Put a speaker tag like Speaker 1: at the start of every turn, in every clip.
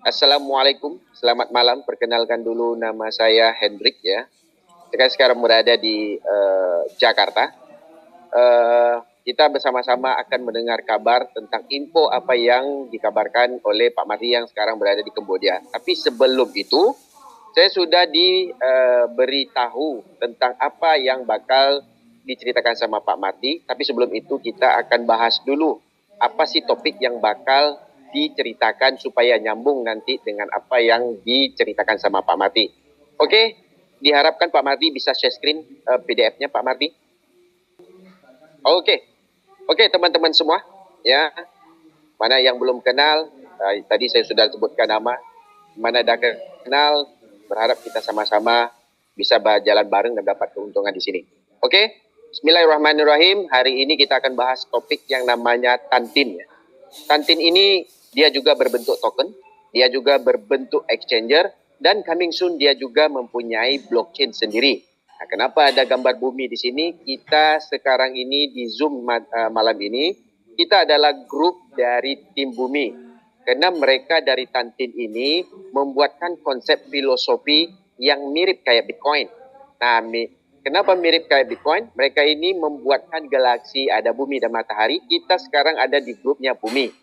Speaker 1: Assalamualaikum, selamat malam. Perkenalkan dulu, nama saya Hendrik ya. Saya sekarang berada di Jakarta. Kita bersama-sama akan mendengar kabar tentang info apa yang dikabarkan oleh Pak Mardi yang sekarang berada di Kamboja. Tapi sebelum itu, saya sudah diberitahu tentang apa yang bakal diceritakan sama Pak Mardi. Tapi sebelum itu kita akan bahas dulu apa sih topik yang bakal diceritakan supaya nyambung nanti dengan apa yang diceritakan sama Pak Mardi. Oke, diharapkan Pak Mardi bisa share screen PDF-nya Pak Mardi. Oke, teman-teman semua, ya, mana yang belum kenal, tadi saya sudah sebutkan nama, mana dah kenal, berharap kita sama-sama bisa berjalan bareng dan dapat keuntungan di sini. Oke, Bismillahirrahmanirrahim. Hari ini kita akan bahas topik yang namanya Tantin. Ya. Tantin ini dia juga berbentuk token, dia juga berbentuk exchanger, dan coming soon dia juga mempunyai blockchain sendiri. Nah, kenapa ada gambar bumi di sini? Kita sekarang ini di Zoom malam ini, kita adalah grup dari tim bumi. Karena mereka dari Tantin ini membuatkan konsep filosofi yang mirip kayak Bitcoin. Nah, kenapa mirip kayak Bitcoin? Mereka ini membuatkan galaksi, ada bumi dan matahari. Kita sekarang ada di grupnya bumi.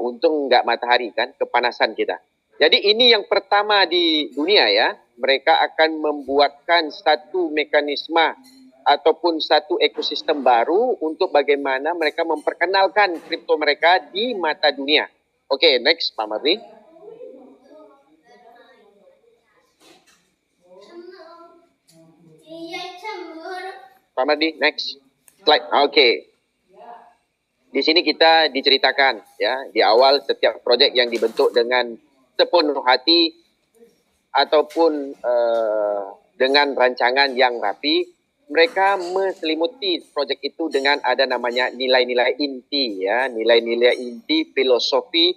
Speaker 1: Untung nggak matahari kan, kepanasan kita. Jadi ini yang pertama di dunia ya. Mereka akan membuatkan satu mekanisme ataupun satu ekosistem baru untuk bagaimana mereka memperkenalkan kripto mereka di mata dunia. Oke, next Pak Mardi. Pak Mardi, next slide. Oke. Di sini kita diceritakan ya, di awal setiap proyek yang dibentuk dengan sepenuh hati ataupun dengan rancangan yang rapi, mereka meselimuti proyek itu dengan ada namanya nilai-nilai inti ya, nilai-nilai inti filosofi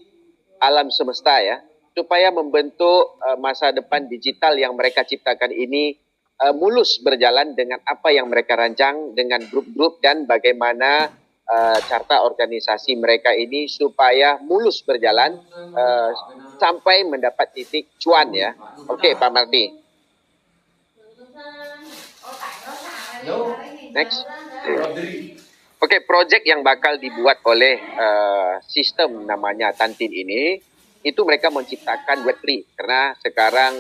Speaker 1: alam semesta ya, supaya membentuk masa depan digital yang mereka ciptakan ini mulus berjalan dengan apa yang mereka rancang dengan grup-grup dan bagaimana carta organisasi mereka ini supaya mulus berjalan sampai mendapat titik cuan ya. Oke, Pak Mardi. Next. Oke, project yang bakal dibuat oleh sistem namanya Tantin ini, itu mereka menciptakan Web3 karena sekarang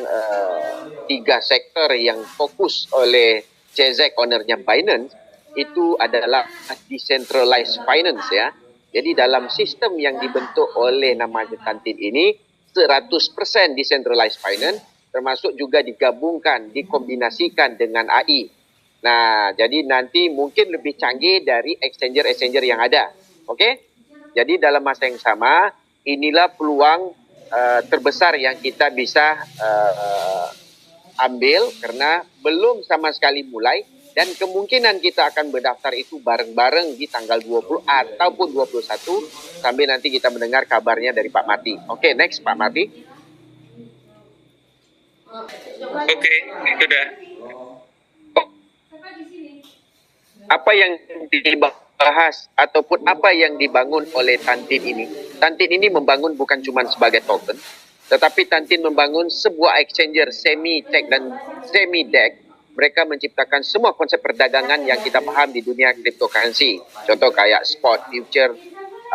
Speaker 1: 3 sektor yang fokus oleh CZ ownernya Binance itu adalah decentralized finance ya. Jadi dalam sistem yang dibentuk oleh namanya Tantin ini 100% decentralized finance, termasuk juga digabungkan, dikombinasikan dengan AI. Nah, jadi nanti mungkin lebih canggih dari exchanger-exchanger yang ada. Oke? Jadi dalam masa yang sama, inilah peluang terbesar yang kita bisa ambil karena belum sama sekali mulai dan kemungkinan kita akan berdaftar itu bareng-bareng di tanggal 20 ataupun 21 sambil nanti kita mendengar kabarnya dari Pak Mati. Oke, next Pak Mati. Oke, sudah. Apa yang dibahas ataupun apa yang dibangun oleh Tantin ini? Tantin ini membangun bukan cuma sebagai token, tetapi Tantin membangun sebuah exchanger semi-tech dan semi-deck. Mereka menciptakan semua konsep perdagangan yang kita paham di dunia cryptocurrency. Contoh kayak spot, future,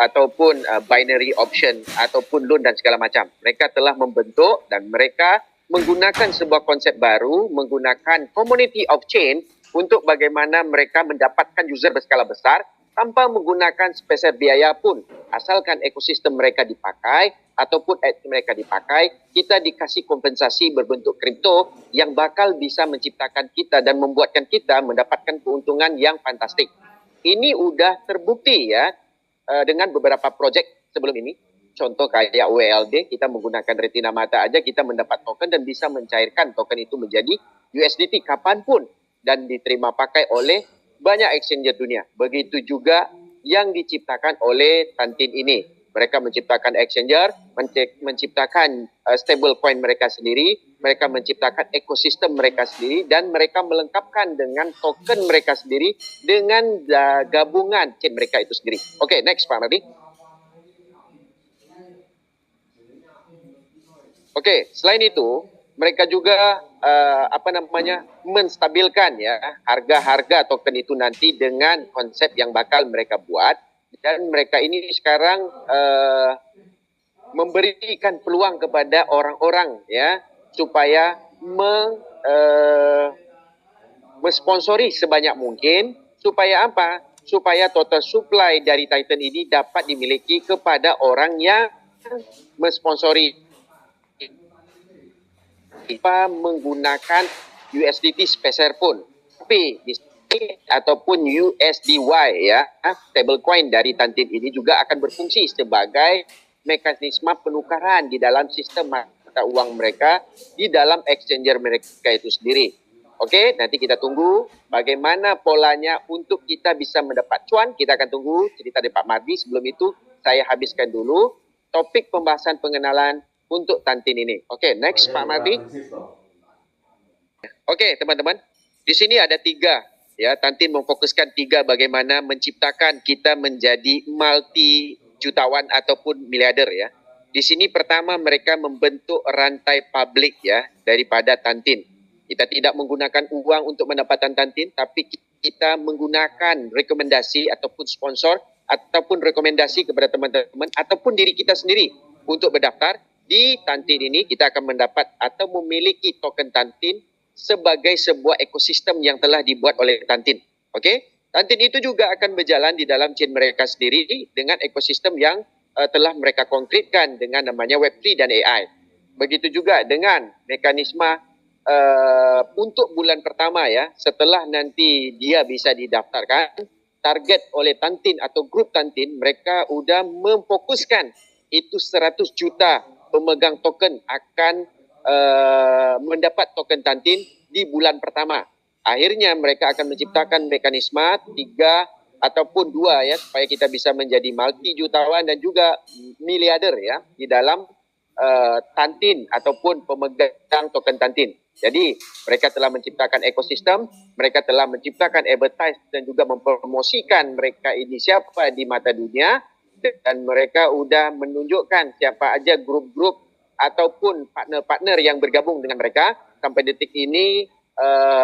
Speaker 1: ataupun binary option, ataupun loan dan segala macam. Mereka telah membentuk dan mereka menggunakan sebuah konsep baru, menggunakan community of chain untuk bagaimana mereka mendapatkan user berskala besar tanpa menggunakan spesial biaya pun. Asalkan ekosistem mereka dipakai ataupun mereka dipakai, kita dikasih kompensasi berbentuk kripto yang bakal bisa menciptakan kita dan membuatkan kita mendapatkan keuntungan yang fantastik. Ini udah terbukti ya dengan beberapa proyek sebelum ini. Contoh kayak WLD, kita menggunakan retina mata aja kita mendapat token dan bisa mencairkan token itu menjadi USDT kapanpun dan diterima pakai oleh banyak exchanger dunia. Begitu juga yang diciptakan oleh Tantin ini. Mereka menciptakan exchanger, menciptakan stable coin mereka sendiri, mereka menciptakan ekosistem mereka sendiri, dan mereka melengkapkan dengan token mereka sendiri dengan gabungan chain mereka itu sendiri. Oke, next Pak Mardi. Okey, selain itu mereka juga menstabilkan ya harga-harga token itu nanti dengan konsep yang bakal mereka buat, dan mereka ini sekarang memberikan peluang kepada orang-orang ya supaya mensponsori sebanyak mungkin supaya apa? Supaya total supply dari Titan ini dapat dimiliki kepada orang yang mensponsori tanpa menggunakan USDT speser pun. Tapi di sini ataupun USDY ya, stablecoin dari Tantin ini juga akan berfungsi sebagai mekanisme penukaran di dalam sistem mata uang mereka di dalam exchanger mereka itu sendiri. Okey, nanti kita tunggu bagaimana polanya untuk kita bisa mendapat cuan. Kita akan tunggu cerita dari Pak Mardi. Sebelum itu, saya habiskan dulu topik pembahasan pengenalan untuk Tantin ini. Okey, next Pak Mardi. Okey, teman-teman. Di sini ada 3. Ya, Tantin memfokuskan 3 bagaimana menciptakan kita menjadi multi jutawan ataupun miliarder ya. Di sini pertama mereka membentuk rantai publik ya daripada Tantin. Kita tidak menggunakan uang untuk mendapatkan Tantin, tapi kita menggunakan rekomendasi ataupun sponsor ataupun rekomendasi kepada teman-teman ataupun diri kita sendiri untuk berdaftar di Tantin ini. Kita akan mendapat atau memiliki token Tantin sebagai sebuah ekosistem yang telah dibuat oleh Tantin. Okey? Tantin itu juga akan berjalan di dalam chain mereka sendiri dengan ekosistem yang telah mereka konkretkan dengan namanya Web3 dan AI. Begitu juga dengan mekanisme untuk bulan pertama ya, setelah nanti dia bisa didaftarkan, target oleh Tantin atau grup Tantin, mereka sudah memfokuskan itu 100 juta pemegang token akan mendapat token Tantin di bulan pertama. Akhirnya mereka akan menciptakan mekanisme 3 ataupun 2 ya, supaya kita bisa menjadi multi jutawan dan juga miliarder ya di dalam Tantin ataupun pemegang token Tantin. Jadi mereka telah menciptakan ekosistem, mereka telah menciptakan advertise dan juga mempromosikan mereka ini siapa di mata dunia, dan mereka sudah menunjukkan siapa aja grup-grup ataupun partner-partner yang bergabung dengan mereka. Sampai detik ini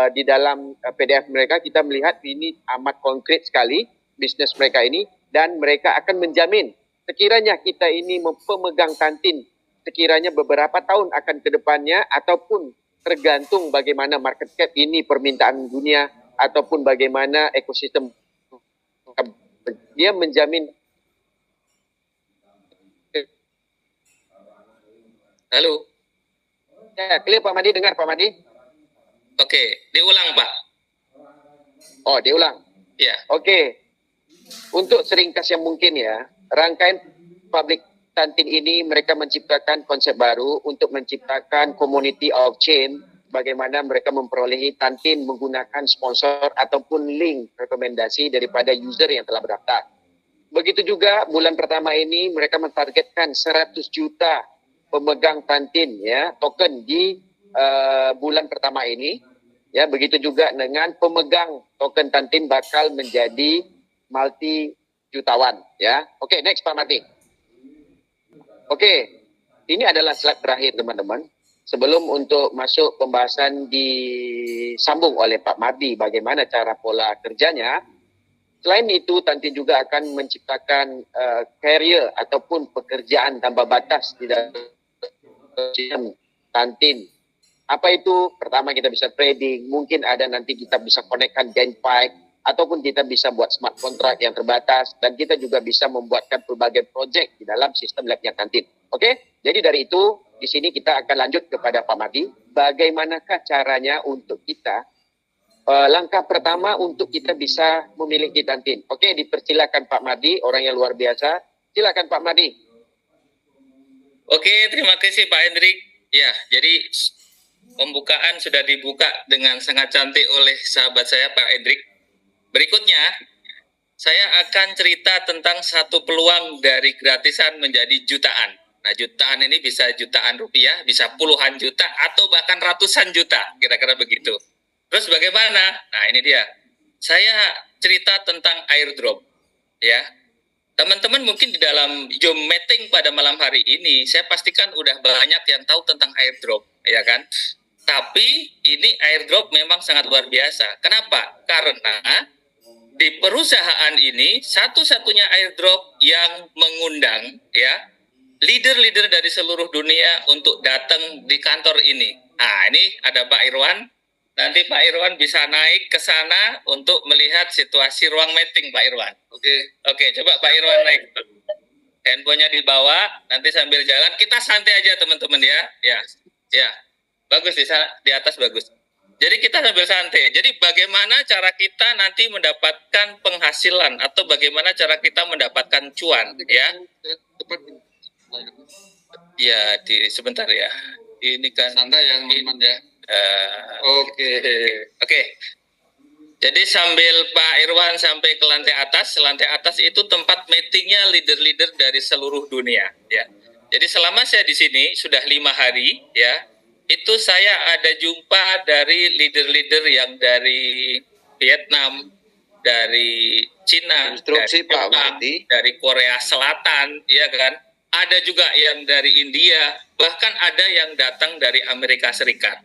Speaker 1: di dalam PDF mereka kita melihat ini amat konkret sekali bisnes mereka ini, dan mereka akan menjamin sekiranya kita ini pemegang Tantin sekiranya beberapa tahun akan ke depannya ataupun tergantung bagaimana market cap ini, permintaan dunia ataupun bagaimana ekosistem, dia menjamin.
Speaker 2: Halo.
Speaker 1: Ya, clear Pak Madi, dengar Pak Madi?
Speaker 2: Oke, diulang Pak.
Speaker 1: Oh, diulang.
Speaker 2: Ya.
Speaker 1: Oke. Untuk seringkas yang mungkin ya, rangkaian public Tantin ini mereka menciptakan konsep baru untuk menciptakan community of chain, bagaimana mereka memperolehi Tantin menggunakan sponsor ataupun link rekomendasi daripada user yang telah berdaftar. Begitu juga bulan pertama ini mereka mentargetkan 100 juta pemegang Tantin ya token di bulan pertama ini ya. Begitu juga dengan pemegang token Tantin bakal menjadi multi jutawan ya. Okey, next Pak Martin. Okey, ini adalah slide terakhir teman-teman. Sebelum untuk masuk pembahasan disambung oleh Pak Mardi bagaimana cara pola kerjanya. Selain itu, Tantin juga akan menciptakan career ataupun pekerjaan tanpa batas di dalam Tantin. Apa itu? Pertama kita bisa trading, mungkin ada nanti kita bisa konekkan GameFi, ataupun kita bisa buat smart contract yang terbatas, dan kita juga bisa membuatkan pelbagai projek di dalam sistem labnya Tantin. Okey? Jadi dari itu, di sini kita akan lanjut kepada Pak Mardi. Bagaimanakah caranya untuk kita, langkah pertama untuk kita bisa memiliki Tantin. Okey, dipersilakan Pak Mardi, orang yang luar biasa. Silakan Pak Mardi.
Speaker 2: Oke, terima kasih Pak Hendrik. Ya, jadi pembukaan sudah dibuka dengan sangat cantik oleh sahabat saya Pak Hendrik. Berikutnya, saya akan cerita tentang satu peluang dari gratisan menjadi jutaan. Nah, jutaan ini bisa jutaan rupiah, bisa puluhan juta, atau bahkan ratusan juta, kira-kira begitu. Terus bagaimana? Nah, ini dia. Saya cerita tentang airdrop, ya. teman-teman mungkin di dalam Zoom meeting pada malam hari ini, saya pastikan udah banyak yang tahu tentang airdrop, ya kan? Tapi ini airdrop memang sangat luar biasa. Kenapa? Karena di perusahaan ini satu-satunya airdrop yang mengundang ya leader-leader dari seluruh dunia untuk datang di kantor ini. Nah, ini ada Pak Irwan. Nanti Pak Irwan bisa naik ke sana untuk melihat situasi ruang meeting, Pak Irwan. Oke, coba Pak Irwan naik. Handphonenya dibawa, nanti sambil jalan. Kita santai aja teman-teman ya. Ya, bagus di sana, di atas bagus. Jadi kita sambil santai. Jadi bagaimana cara kita nanti mendapatkan penghasilan atau bagaimana cara kita mendapatkan cuan, ya? Ya, sebentar ya. Ini kan
Speaker 3: santai ya teman-teman ya.
Speaker 2: Oke. Jadi sambil Pak Irwan sampai ke lantai atas itu tempat meetingnya leader-leader dari seluruh dunia. Ya. Jadi selama saya di sini sudah 5 hari, ya, itu saya ada jumpa dari leader-leader yang dari Vietnam, dari Cina,
Speaker 1: Instruksi
Speaker 2: dari
Speaker 1: Pak
Speaker 2: Jepang,
Speaker 1: Mardi.
Speaker 2: dari Korea Selatan, ya kan? Ada juga yang dari India, bahkan ada yang datang dari Amerika Serikat.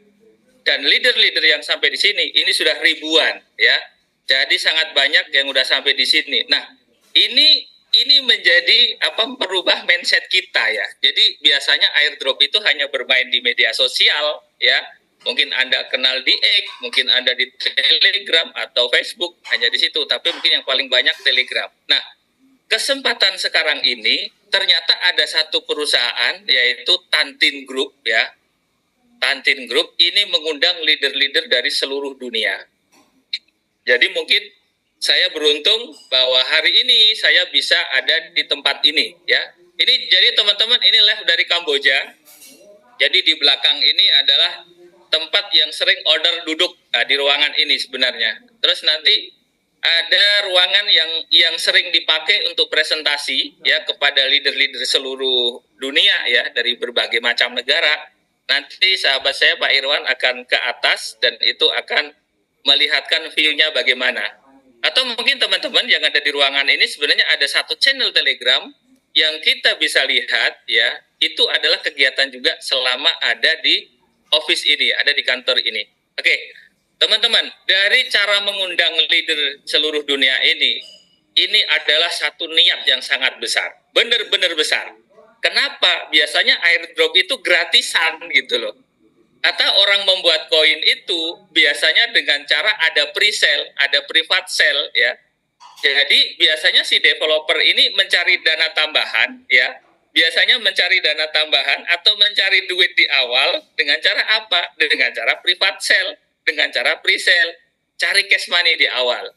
Speaker 2: Dan leader-leader yang sampai di sini ini sudah ribuan, ya. Jadi sangat banyak yang sudah sampai di sini. Nah, ini menjadi merubah mindset kita ya. Jadi biasanya airdrop itu hanya bermain di media sosial, ya. Mungkin Anda kenal di X, mungkin Anda di Telegram atau Facebook, hanya di situ. Tapi mungkin yang paling banyak Telegram. Nah, kesempatan sekarang ini ternyata ada satu perusahaan yaitu Tantin Group, ya. Tantin Group ini mengundang leader-leader dari seluruh dunia. Jadi mungkin saya beruntung bahwa hari ini saya bisa ada di tempat ini, ya. Ini jadi teman-teman, ini live dari Kamboja. Jadi di belakang ini adalah tempat yang sering order duduk di ruangan ini sebenarnya. Terus nanti ada ruangan yang sering dipakai untuk presentasi ya kepada leader-leader seluruh dunia ya dari berbagai macam negara. Nanti sahabat saya Pak Irwan akan ke atas dan itu akan melihatkan view-nya bagaimana. Atau mungkin teman-teman yang ada di ruangan ini sebenarnya ada satu channel Telegram yang kita bisa lihat ya, itu adalah kegiatan juga selama ada di office ini, ada di kantor ini. Oke, teman-teman, dari cara mengundang leader seluruh dunia ini adalah satu niat yang sangat besar, benar-benar besar. Kenapa? Biasanya airdrop itu gratisan gitu loh. Atau orang membuat koin itu biasanya dengan cara ada pre-sale, ada private sale ya. Jadi biasanya si developer ini mencari dana tambahan ya. Biasanya mencari dana tambahan atau mencari duit di awal dengan cara apa? Dengan cara private sale, dengan cara pre-sale. Cari cash money di awal.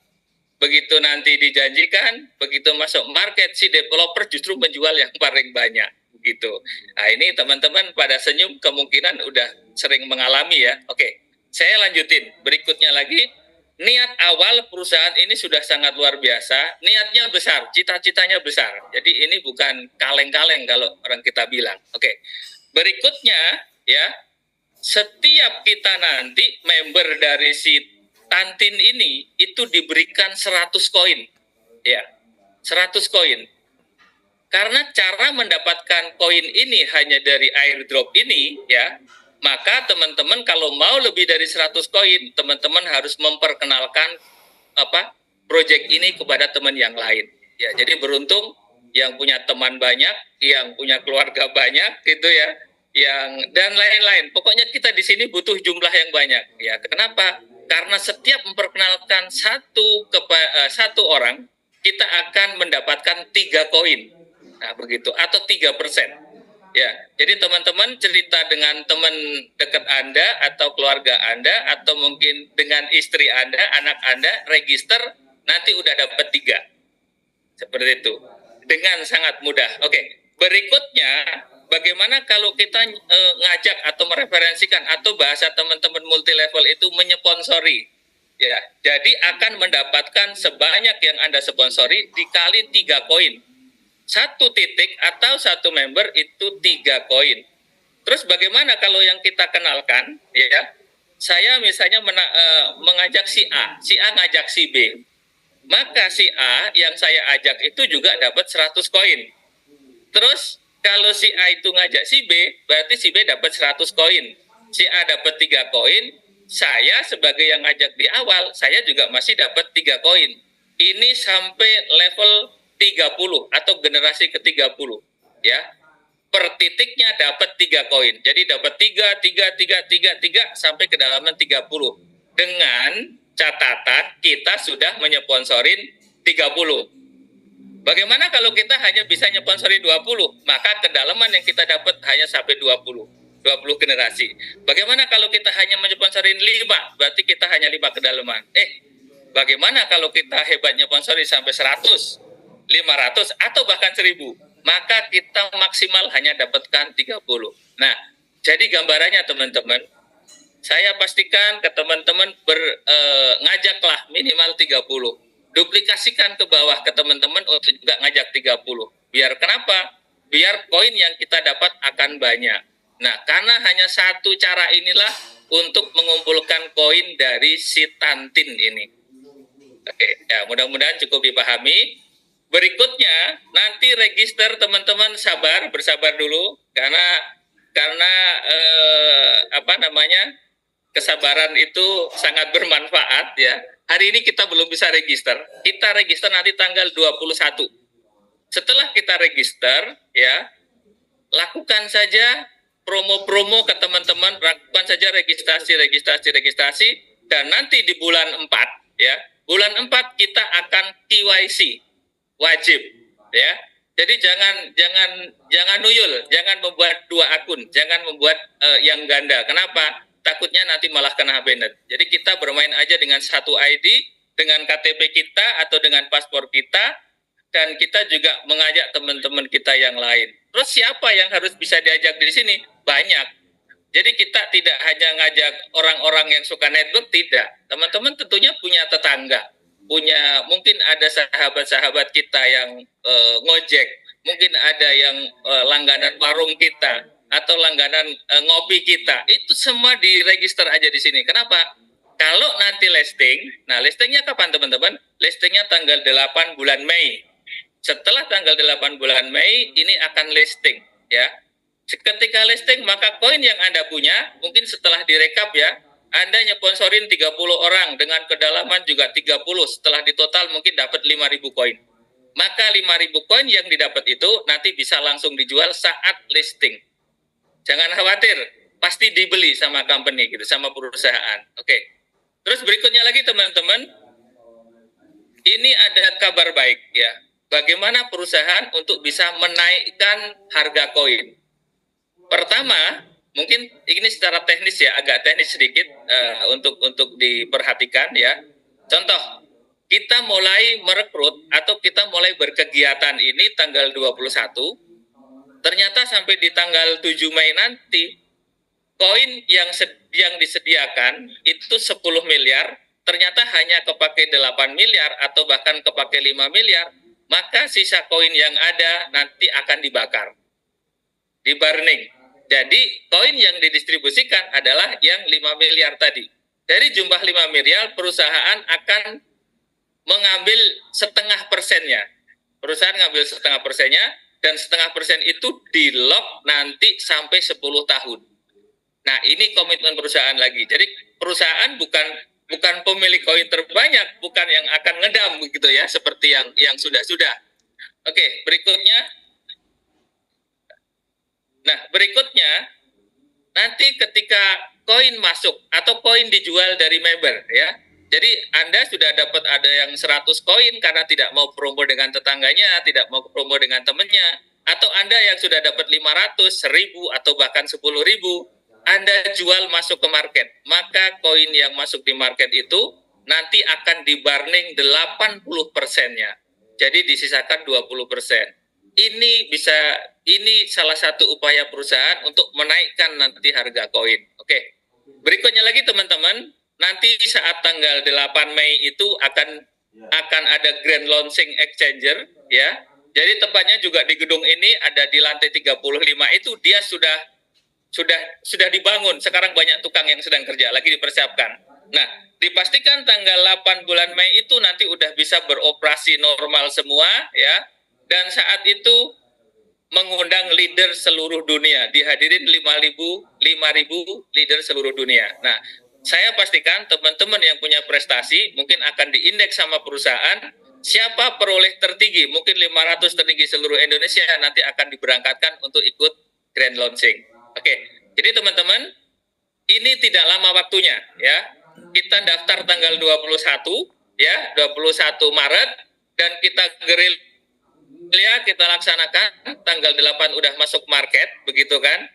Speaker 2: Begitu nanti dijanjikan, begitu masuk market, si developer justru menjual yang paling banyak gitu. Nah ini teman-teman pada senyum kemungkinan udah sering mengalami ya. Oke, saya lanjutin. Berikutnya lagi, niat awal perusahaan ini sudah sangat luar biasa. Niatnya besar, cita-citanya besar. Jadi ini bukan kaleng-kaleng kalau orang kita bilang. Oke, berikutnya ya, setiap kita nanti member dari si Tantin ini itu diberikan 100 koin. Ya, 100 koin. Karena cara mendapatkan koin ini hanya dari airdrop ini, ya, maka teman-teman kalau mau lebih dari 100 koin, teman-teman harus memperkenalkan project ini kepada teman yang lain. Ya, jadi beruntung yang punya teman banyak, yang punya keluarga banyak, gitu ya, dan lain-lain. Pokoknya kita di sini butuh jumlah yang banyak. Ya, kenapa? Karena setiap memperkenalkan satu orang, kita akan mendapatkan 3 koin. Nah, begitu, atau 3%. Ya, jadi teman-teman cerita dengan teman dekat Anda atau keluarga Anda atau mungkin dengan istri Anda, anak Anda, register, nanti udah dapat 3. Seperti itu. Dengan sangat mudah. Oke, berikutnya bagaimana kalau kita ngajak atau mereferensikan atau bahasa teman-teman multi level itu menyponsori. Ya, jadi akan mendapatkan sebanyak yang Anda sponsori dikali 3 koin. 1 titik atau 1 member itu 3 koin. Terus bagaimana kalau yang kita kenalkan, ya? Saya misalnya mengajak si A ngajak si B. maka si A yang saya ajak itu juga dapat 100 koin. Terus kalau si A itu ngajak si B, berarti si B dapat 100 koin. Si A dapat 3 koin, saya sebagai yang ngajak di awal, saya juga masih dapat 3 koin. Ini sampai level 30 atau generasi ke-30, ya. Per titiknya dapat 3 koin. Jadi dapat 3 sampai kedalaman 30. Dengan catatan kita sudah menyponsorin 30. Bagaimana kalau kita hanya bisa nyponsori 20? Maka kedalaman yang kita dapat hanya sampai 20 generasi. Bagaimana kalau kita hanya menyponsorin 5? Berarti kita hanya 5 kedalaman. Bagaimana kalau kita hebat nyponsori sampai 100, 500, atau bahkan 1000? Maka kita maksimal hanya dapatkan 30. Nah, jadi gambarannya teman-teman, saya pastikan ke teman-teman ngajaklah minimal 30. Duplikasikan ke bawah ke teman-teman untuk juga ngajak 30. Biar kenapa? Biar koin yang kita dapat akan banyak. Nah, karena hanya satu cara inilah untuk mengumpulkan koin dari si Tantin ini. Oke, ya mudah-mudahan cukup dipahami. Berikutnya, nanti register teman-teman bersabar dulu karena kesabaran itu sangat bermanfaat ya. Hari ini kita belum bisa register. Kita register nanti tanggal 21. Setelah kita register ya, lakukan saja promo-promo ke teman-teman, lakukan saja registrasi dan nanti di bulan 4 ya. Bulan 4 kita akan KYC wajib ya. Jadi jangan nuyul, jangan membuat 2 akun, jangan membuat yang ganda. Kenapa? Takutnya nanti malah kena banned. Jadi kita bermain aja dengan satu ID, dengan KTP kita atau dengan paspor kita, dan kita juga mengajak teman-teman kita yang lain. Terus siapa yang harus bisa diajak di sini? Banyak. Jadi kita tidak hanya ngajak orang-orang yang suka network, tidak. Teman-teman tentunya punya tetangga, mungkin ada sahabat-sahabat kita yang ngojek, mungkin ada yang langganan warung kita atau langganan ngopi kita. Itu semua diregister aja di sini. Kenapa? Kalau nanti listing, nah listingnya kapan teman-teman? Listingnya tanggal 8 bulan Mei. Setelah tanggal 8 bulan Mei ini akan listing ya. Ketika listing maka koin yang Anda punya mungkin setelah direkap ya, Anda nyponsorin 30 orang dengan kedalaman juga 30, setelah ditotal mungkin dapat 5.000 koin. Maka 5.000 koin yang didapat itu nanti bisa langsung dijual saat listing. Jangan khawatir, pasti dibeli sama company gitu, sama perusahaan. Oke. Terus berikutnya lagi teman-teman, ini ada kabar baik ya. Bagaimana perusahaan untuk bisa menaikkan harga koin? Pertama, mungkin ini secara teknis ya, agak teknis sedikit untuk diperhatikan ya. Contoh, kita mulai merekrut atau kita mulai berkegiatan ini tanggal 21. Ternyata sampai di tanggal 7 Mei nanti, koin yang disediakan itu 10 miliar, ternyata hanya kepake 8 miliar atau bahkan kepake 5 miliar, maka sisa koin yang ada nanti akan dibakar, di-burning. Jadi koin yang didistribusikan adalah yang 5 miliar tadi. Dari jumlah 5 miliar, perusahaan akan mengambil 0,5%-nya. Perusahaan ngambil 0,5%-nya, dan 0,5% itu di-lock nanti sampai 10 tahun. Nah, ini komitmen perusahaan lagi. Jadi perusahaan bukan pemilik koin terbanyak, bukan yang akan ngedam begitu ya, seperti yang sudah-sudah. Oke, berikutnya. Nah, berikutnya, nanti ketika koin masuk atau koin dijual dari member ya. Jadi Anda sudah dapat ada yang 100 koin karena tidak mau promo dengan tetangganya, tidak mau promo dengan temannya, atau Anda yang sudah dapat 500, 1000 atau bahkan 10.000, Anda jual masuk ke market. Maka koin yang masuk di market itu nanti akan di-burning 80%-nya. Jadi disisakan 20%. Ini salah satu upaya perusahaan untuk menaikkan nanti harga koin. Oke. Berikutnya lagi teman-teman, nanti saat tanggal 8 Mei itu akan ada grand launching exchanger ya. Jadi tempatnya juga di gedung ini ada di lantai 35, itu dia sudah dibangun. Sekarang banyak tukang yang sedang kerja, lagi dipersiapkan. Nah, dipastikan tanggal 8 bulan Mei itu nanti udah bisa beroperasi normal semua ya. Dan saat itu mengundang leader seluruh dunia, dihadirin 5.000 leader seluruh dunia. Nah, saya pastikan teman-teman yang punya prestasi mungkin akan diindeks sama perusahaan, siapa peroleh tertinggi, mungkin 500 tertinggi seluruh Indonesia nanti akan diberangkatkan untuk ikut grand launching. Oke, jadi teman-teman, ini tidak lama waktunya ya. Kita daftar tanggal 21 ya, 21 Maret dan kita gerilya kita laksanakan tanggal 8 udah masuk market begitu kan.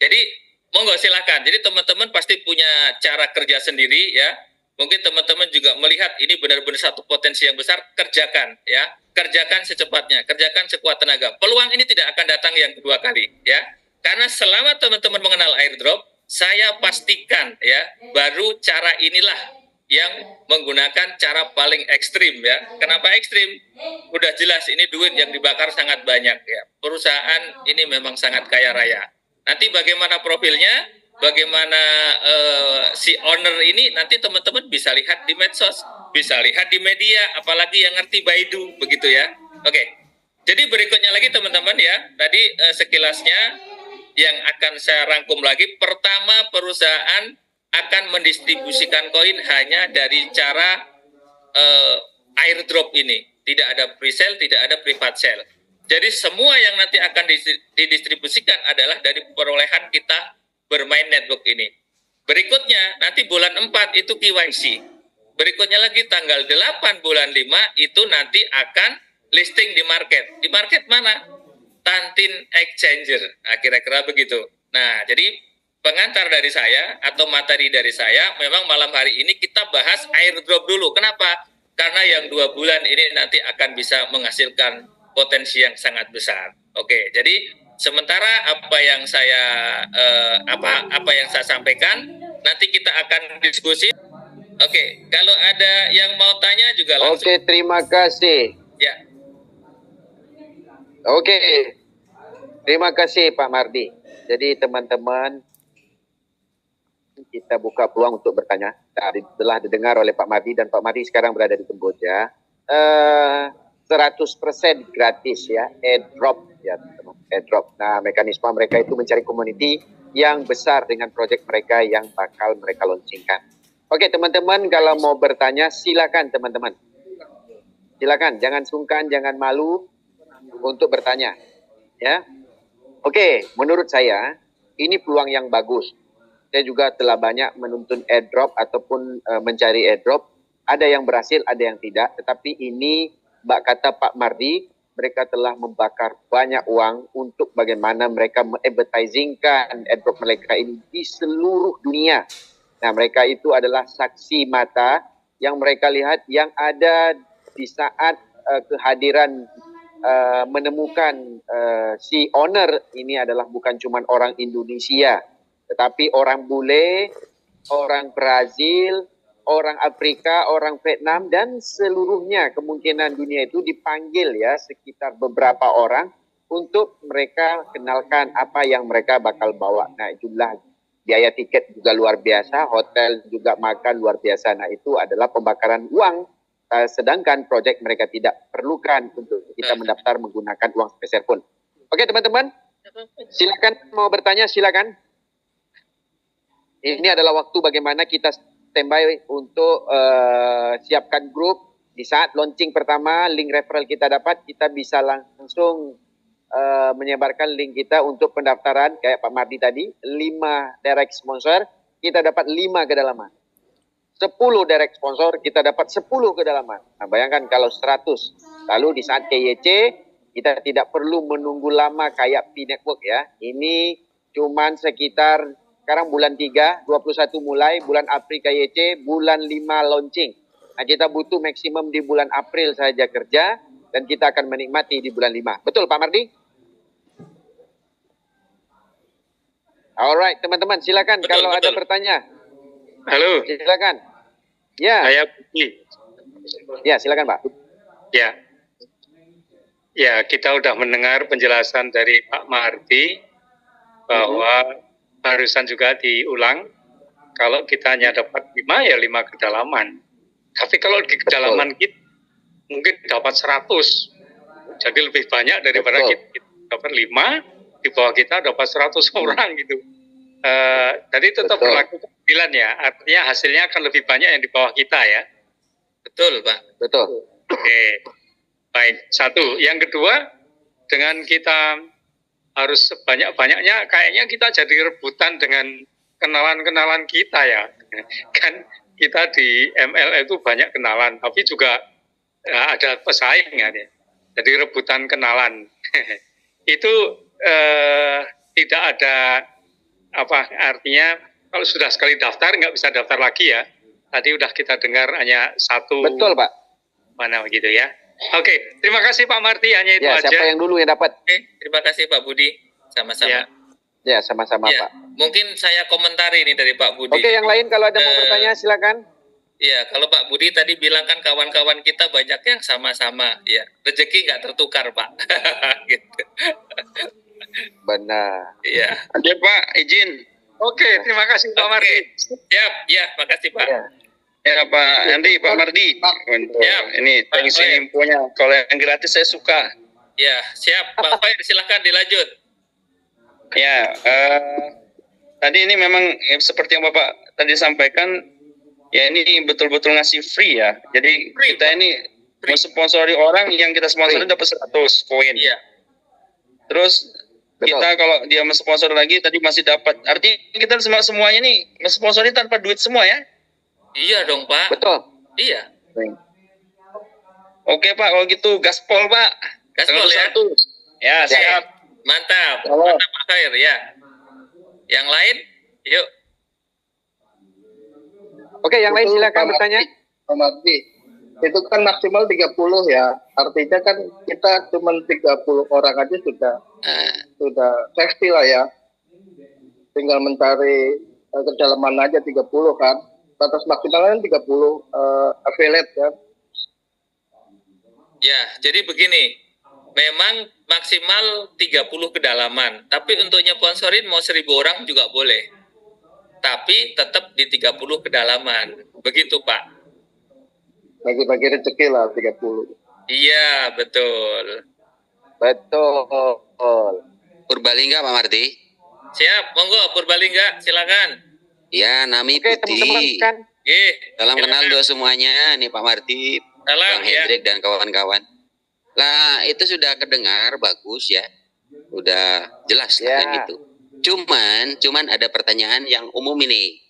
Speaker 2: Jadi monggo silakan. Jadi teman-teman pasti punya cara kerja sendiri ya. Mungkin teman-teman juga melihat ini benar-benar satu potensi yang besar, kerjakan ya. Kerjakan secepatnya, kerjakan sekuat tenaga. Peluang ini tidak akan datang yang kedua kali ya. Karena selama teman-teman mengenal airdrop, saya pastikan ya, baru cara inilah yang menggunakan cara paling ekstrim ya. Kenapa ekstrim? Udah jelas ini duit yang dibakar sangat banyak ya. Perusahaan ini memang sangat kaya raya. Nanti bagaimana profilnya, bagaimana si owner ini nanti teman-teman bisa lihat di medsos, bisa lihat di media, apalagi yang ngerti Baidu begitu ya. Oke. Jadi berikutnya lagi teman-teman ya, tadi sekilasnya yang akan saya rangkum lagi. Pertama, perusahaan akan mendistribusikan koin hanya dari cara airdrop ini. Tidak ada pre-sale, tidak ada private sale. Jadi semua yang nanti akan didistribusikan adalah dari perolehan kita bermain network ini. Berikutnya, nanti bulan 4 itu KYC. Berikutnya lagi tanggal 8 bulan 5 itu nanti akan listing di market. Di market mana? Tantin Exchanger. Nah, kira-kira begitu. Nah, jadi pengantar dari saya atau materi dari saya, memang malam hari ini kita bahas airdrop dulu. Kenapa? Karena yang 2 bulan ini nanti akan bisa menghasilkan potensi yang sangat besar. Oke, jadi sementara apa yang saya sampaikan, nanti kita akan diskusi. Oke, kalau ada yang mau tanya juga langsung.
Speaker 1: Oke, terima kasih.
Speaker 2: Ya.
Speaker 1: Oke, terima kasih Pak Mardi. Jadi teman-teman, kita buka peluang untuk bertanya. Telah didengar oleh Pak Mardi dan Pak Mardi sekarang berada di Kamboja. 100% gratis ya, airdrop ya, airdrop. Nah, mekanisme mereka itu mencari community yang besar dengan project mereka yang bakal mereka launchingkan. Oke, teman-teman, kalau mau bertanya silakan teman-teman. Silakan, jangan sungkan, jangan malu untuk bertanya. Ya. Oke, menurut saya ini peluang yang bagus. Saya juga telah banyak menuntun airdrop ataupun mencari airdrop. Ada yang berhasil, ada yang tidak. Tetapi ini, kata Pak Mardi, mereka telah membakar banyak uang untuk bagaimana mereka mengadvertisingkan airdrop mereka ini di seluruh dunia. Nah, mereka itu adalah saksi mata yang mereka lihat yang ada di saat kehadiran menemukan si owner ini adalah bukan cuma orang Indonesia, tetapi orang bule, orang Brazil, orang Afrika, orang Vietnam, dan seluruhnya kemungkinan dunia itu dipanggil ya, sekitar beberapa orang untuk mereka kenalkan apa yang mereka bakal bawa. Nah, itulah biaya tiket juga luar biasa, hotel juga makan luar biasa. Nah, itu adalah pembakaran uang, sedangkan proyek mereka tidak perlukan untuk kita mendaftar menggunakan uang sepeser pun. Oke teman-teman, silakan mau bertanya, silakan. Ini adalah waktu bagaimana kita standby untuk siapkan grup. Di saat launching pertama, link referral kita dapat, kita bisa langsung menyebarkan link kita untuk pendaftaran. Kayak Pak Mardi tadi, 5 direct sponsor, kita dapat 5 kedalaman. 10 direct sponsor, kita dapat 10 kedalaman. Nah, bayangkan kalau 100. Lalu di saat KYC, kita tidak perlu menunggu lama kayak P-Network ya. Ini cuman sekitar sekarang bulan 3, 21 mulai, bulan April KYC, bulan 5 launching. Nah, kita butuh maksimum di bulan April saja kerja, dan kita akan menikmati di bulan 5. Betul Pak Mardi? Alright, teman-teman, silakan betul, kalau ada bertanya.
Speaker 3: Halo.
Speaker 1: Silakan. Ya.
Speaker 3: Saya Budi.
Speaker 1: Ya, silakan Pak.
Speaker 3: Ya. Ya, kita sudah mendengar penjelasan dari Pak Mardi bahwa barusan juga diulang kalau kita hanya dapat 5, ya 5 kedalaman. Tapi kalau di kedalaman kita mungkin dapat 100. Jadi lebih banyak daripada kita dapat 5, di bawah kita dapat 100 orang gitu. Jadi tetap berlaku keadilan ya. Artinya hasilnya akan lebih banyak yang di bawah kita ya.
Speaker 2: Betul, Pak.
Speaker 1: Betul.
Speaker 3: Oke. Baik, satu. Yang kedua, dengan kita harus sebanyak-banyaknya, kayaknya kita jadi rebutan dengan kenalan-kenalan kita ya. Kan kita di ML itu banyak kenalan, tapi juga ada pesaing ya. Jadi rebutan kenalan. Itu tidak ada artinya kalau sudah sekali daftar nggak bisa daftar lagi ya. Tadi udah kita dengar hanya satu.
Speaker 1: Betul, Pak.
Speaker 3: Mana begitu ya. Oke, terima kasih Pak Marty, hanya itu aja.
Speaker 1: Siapa yang dulu yang dapat?
Speaker 2: Oke, terima kasih Pak Budi. Sama-sama.
Speaker 1: Ya, sama-sama Pak.
Speaker 2: Mungkin saya komentari ini dari Pak Budi.
Speaker 1: Oke, yang lain kalau ada mau bertanya silakan.
Speaker 2: Iya, kalau Pak Budi tadi bilang kan kawan-kawan kita banyak yang sama-sama. Ya, rezeki nggak tertukar, Pak. Gitu.
Speaker 1: Benar.
Speaker 2: Iya.
Speaker 4: Oke Pak, izin.
Speaker 3: Oke, terima kasih Pak Marty.
Speaker 2: Siap, ya, makasih Pak.
Speaker 4: Ya Pak Andi, Pak Mardi.
Speaker 2: Siap.
Speaker 4: Ini thanks ini infonya. Kalau yang gratis saya suka.
Speaker 2: Ya, siap. Pak Fair, silahkan dilanjut.
Speaker 4: Ya, tadi ini memang seperti yang Bapak tadi sampaikan, ya ini betul-betul ngasih free ya. Jadi
Speaker 2: Free,
Speaker 4: kita
Speaker 2: Pak.
Speaker 4: ini mensponsori orang yang kita sponsori dapat 100 koin.
Speaker 2: Iya.
Speaker 4: Terus kita kalau dia mensponsor lagi tadi masih dapat. Artinya kita semuanya nih mensponsori tanpa duit semua ya.
Speaker 2: Iya dong, Pak.
Speaker 1: Betul.
Speaker 2: Iya.
Speaker 4: Oke Pak, kalau gitu gaspol Pak.
Speaker 2: Gaspol ya.
Speaker 4: Ya, siap.
Speaker 2: Mantap.
Speaker 4: Halo.
Speaker 2: Mantap Pak Fair, ya. Yang lain? Yuk.
Speaker 1: Oke, yang lain silakan bertanya.
Speaker 5: Pak Mardi, itu kan maksimal 30 ya. Artinya kan kita cuma 30 orang aja sudah seksi lah ya. Tinggal mencari kedalaman aja 30 kan. Batas maksimalnya 30 affiliate kan.
Speaker 2: Ya, jadi begini. Memang maksimal 30 kedalaman. Tapi untuk nyponsorin mau 1.000 orang juga boleh. Tapi tetap di 30 kedalaman. Begitu, Pak.
Speaker 5: Bagi-bagi rezeki lah 30.
Speaker 2: Iya, betul.
Speaker 1: Betul.
Speaker 6: Purbalingga Pak Marti.
Speaker 2: Siap, monggo Purbalingga, silakan.
Speaker 6: Ya, Nami
Speaker 1: Oke, teman-teman
Speaker 6: Putih.
Speaker 1: kan.
Speaker 6: Salam
Speaker 2: silakan.
Speaker 6: kenal doa semuanya, nih Pak Marti,
Speaker 2: Salam,
Speaker 6: Bang
Speaker 2: ya.
Speaker 6: Hendrik dan kawan-kawan. Lah, itu sudah kedengar bagus ya. Udah jelas
Speaker 1: Ya.
Speaker 6: kan itu. Cuman ada pertanyaan yang umum ini.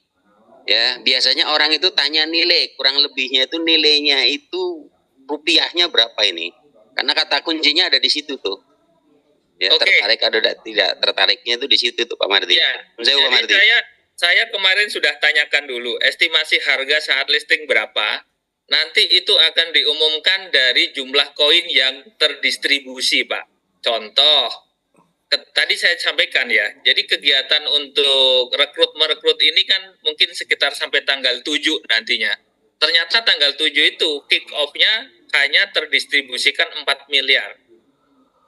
Speaker 6: Ya, biasanya orang itu tanya nilai, kurang lebihnya itu nilainya itu rupiahnya berapa ini? Karena kata kuncinya ada di situ tuh. Ya,
Speaker 2: Oke.
Speaker 6: tertarik ada tidak tertariknya itu di situ tuh Pak Marti.
Speaker 2: Ya,
Speaker 6: Saya Pak
Speaker 2: jadi
Speaker 6: Marti.
Speaker 2: saya kemarin sudah tanyakan dulu estimasi harga saat listing berapa. Nanti itu akan diumumkan dari jumlah koin yang terdistribusi, Pak. Contoh, tadi saya sampaikan ya. Jadi kegiatan untuk merekrut ini kan mungkin sekitar sampai tanggal 7 nantinya. Ternyata tanggal 7 itu kick off-nya hanya terdistribusikan 4 miliar.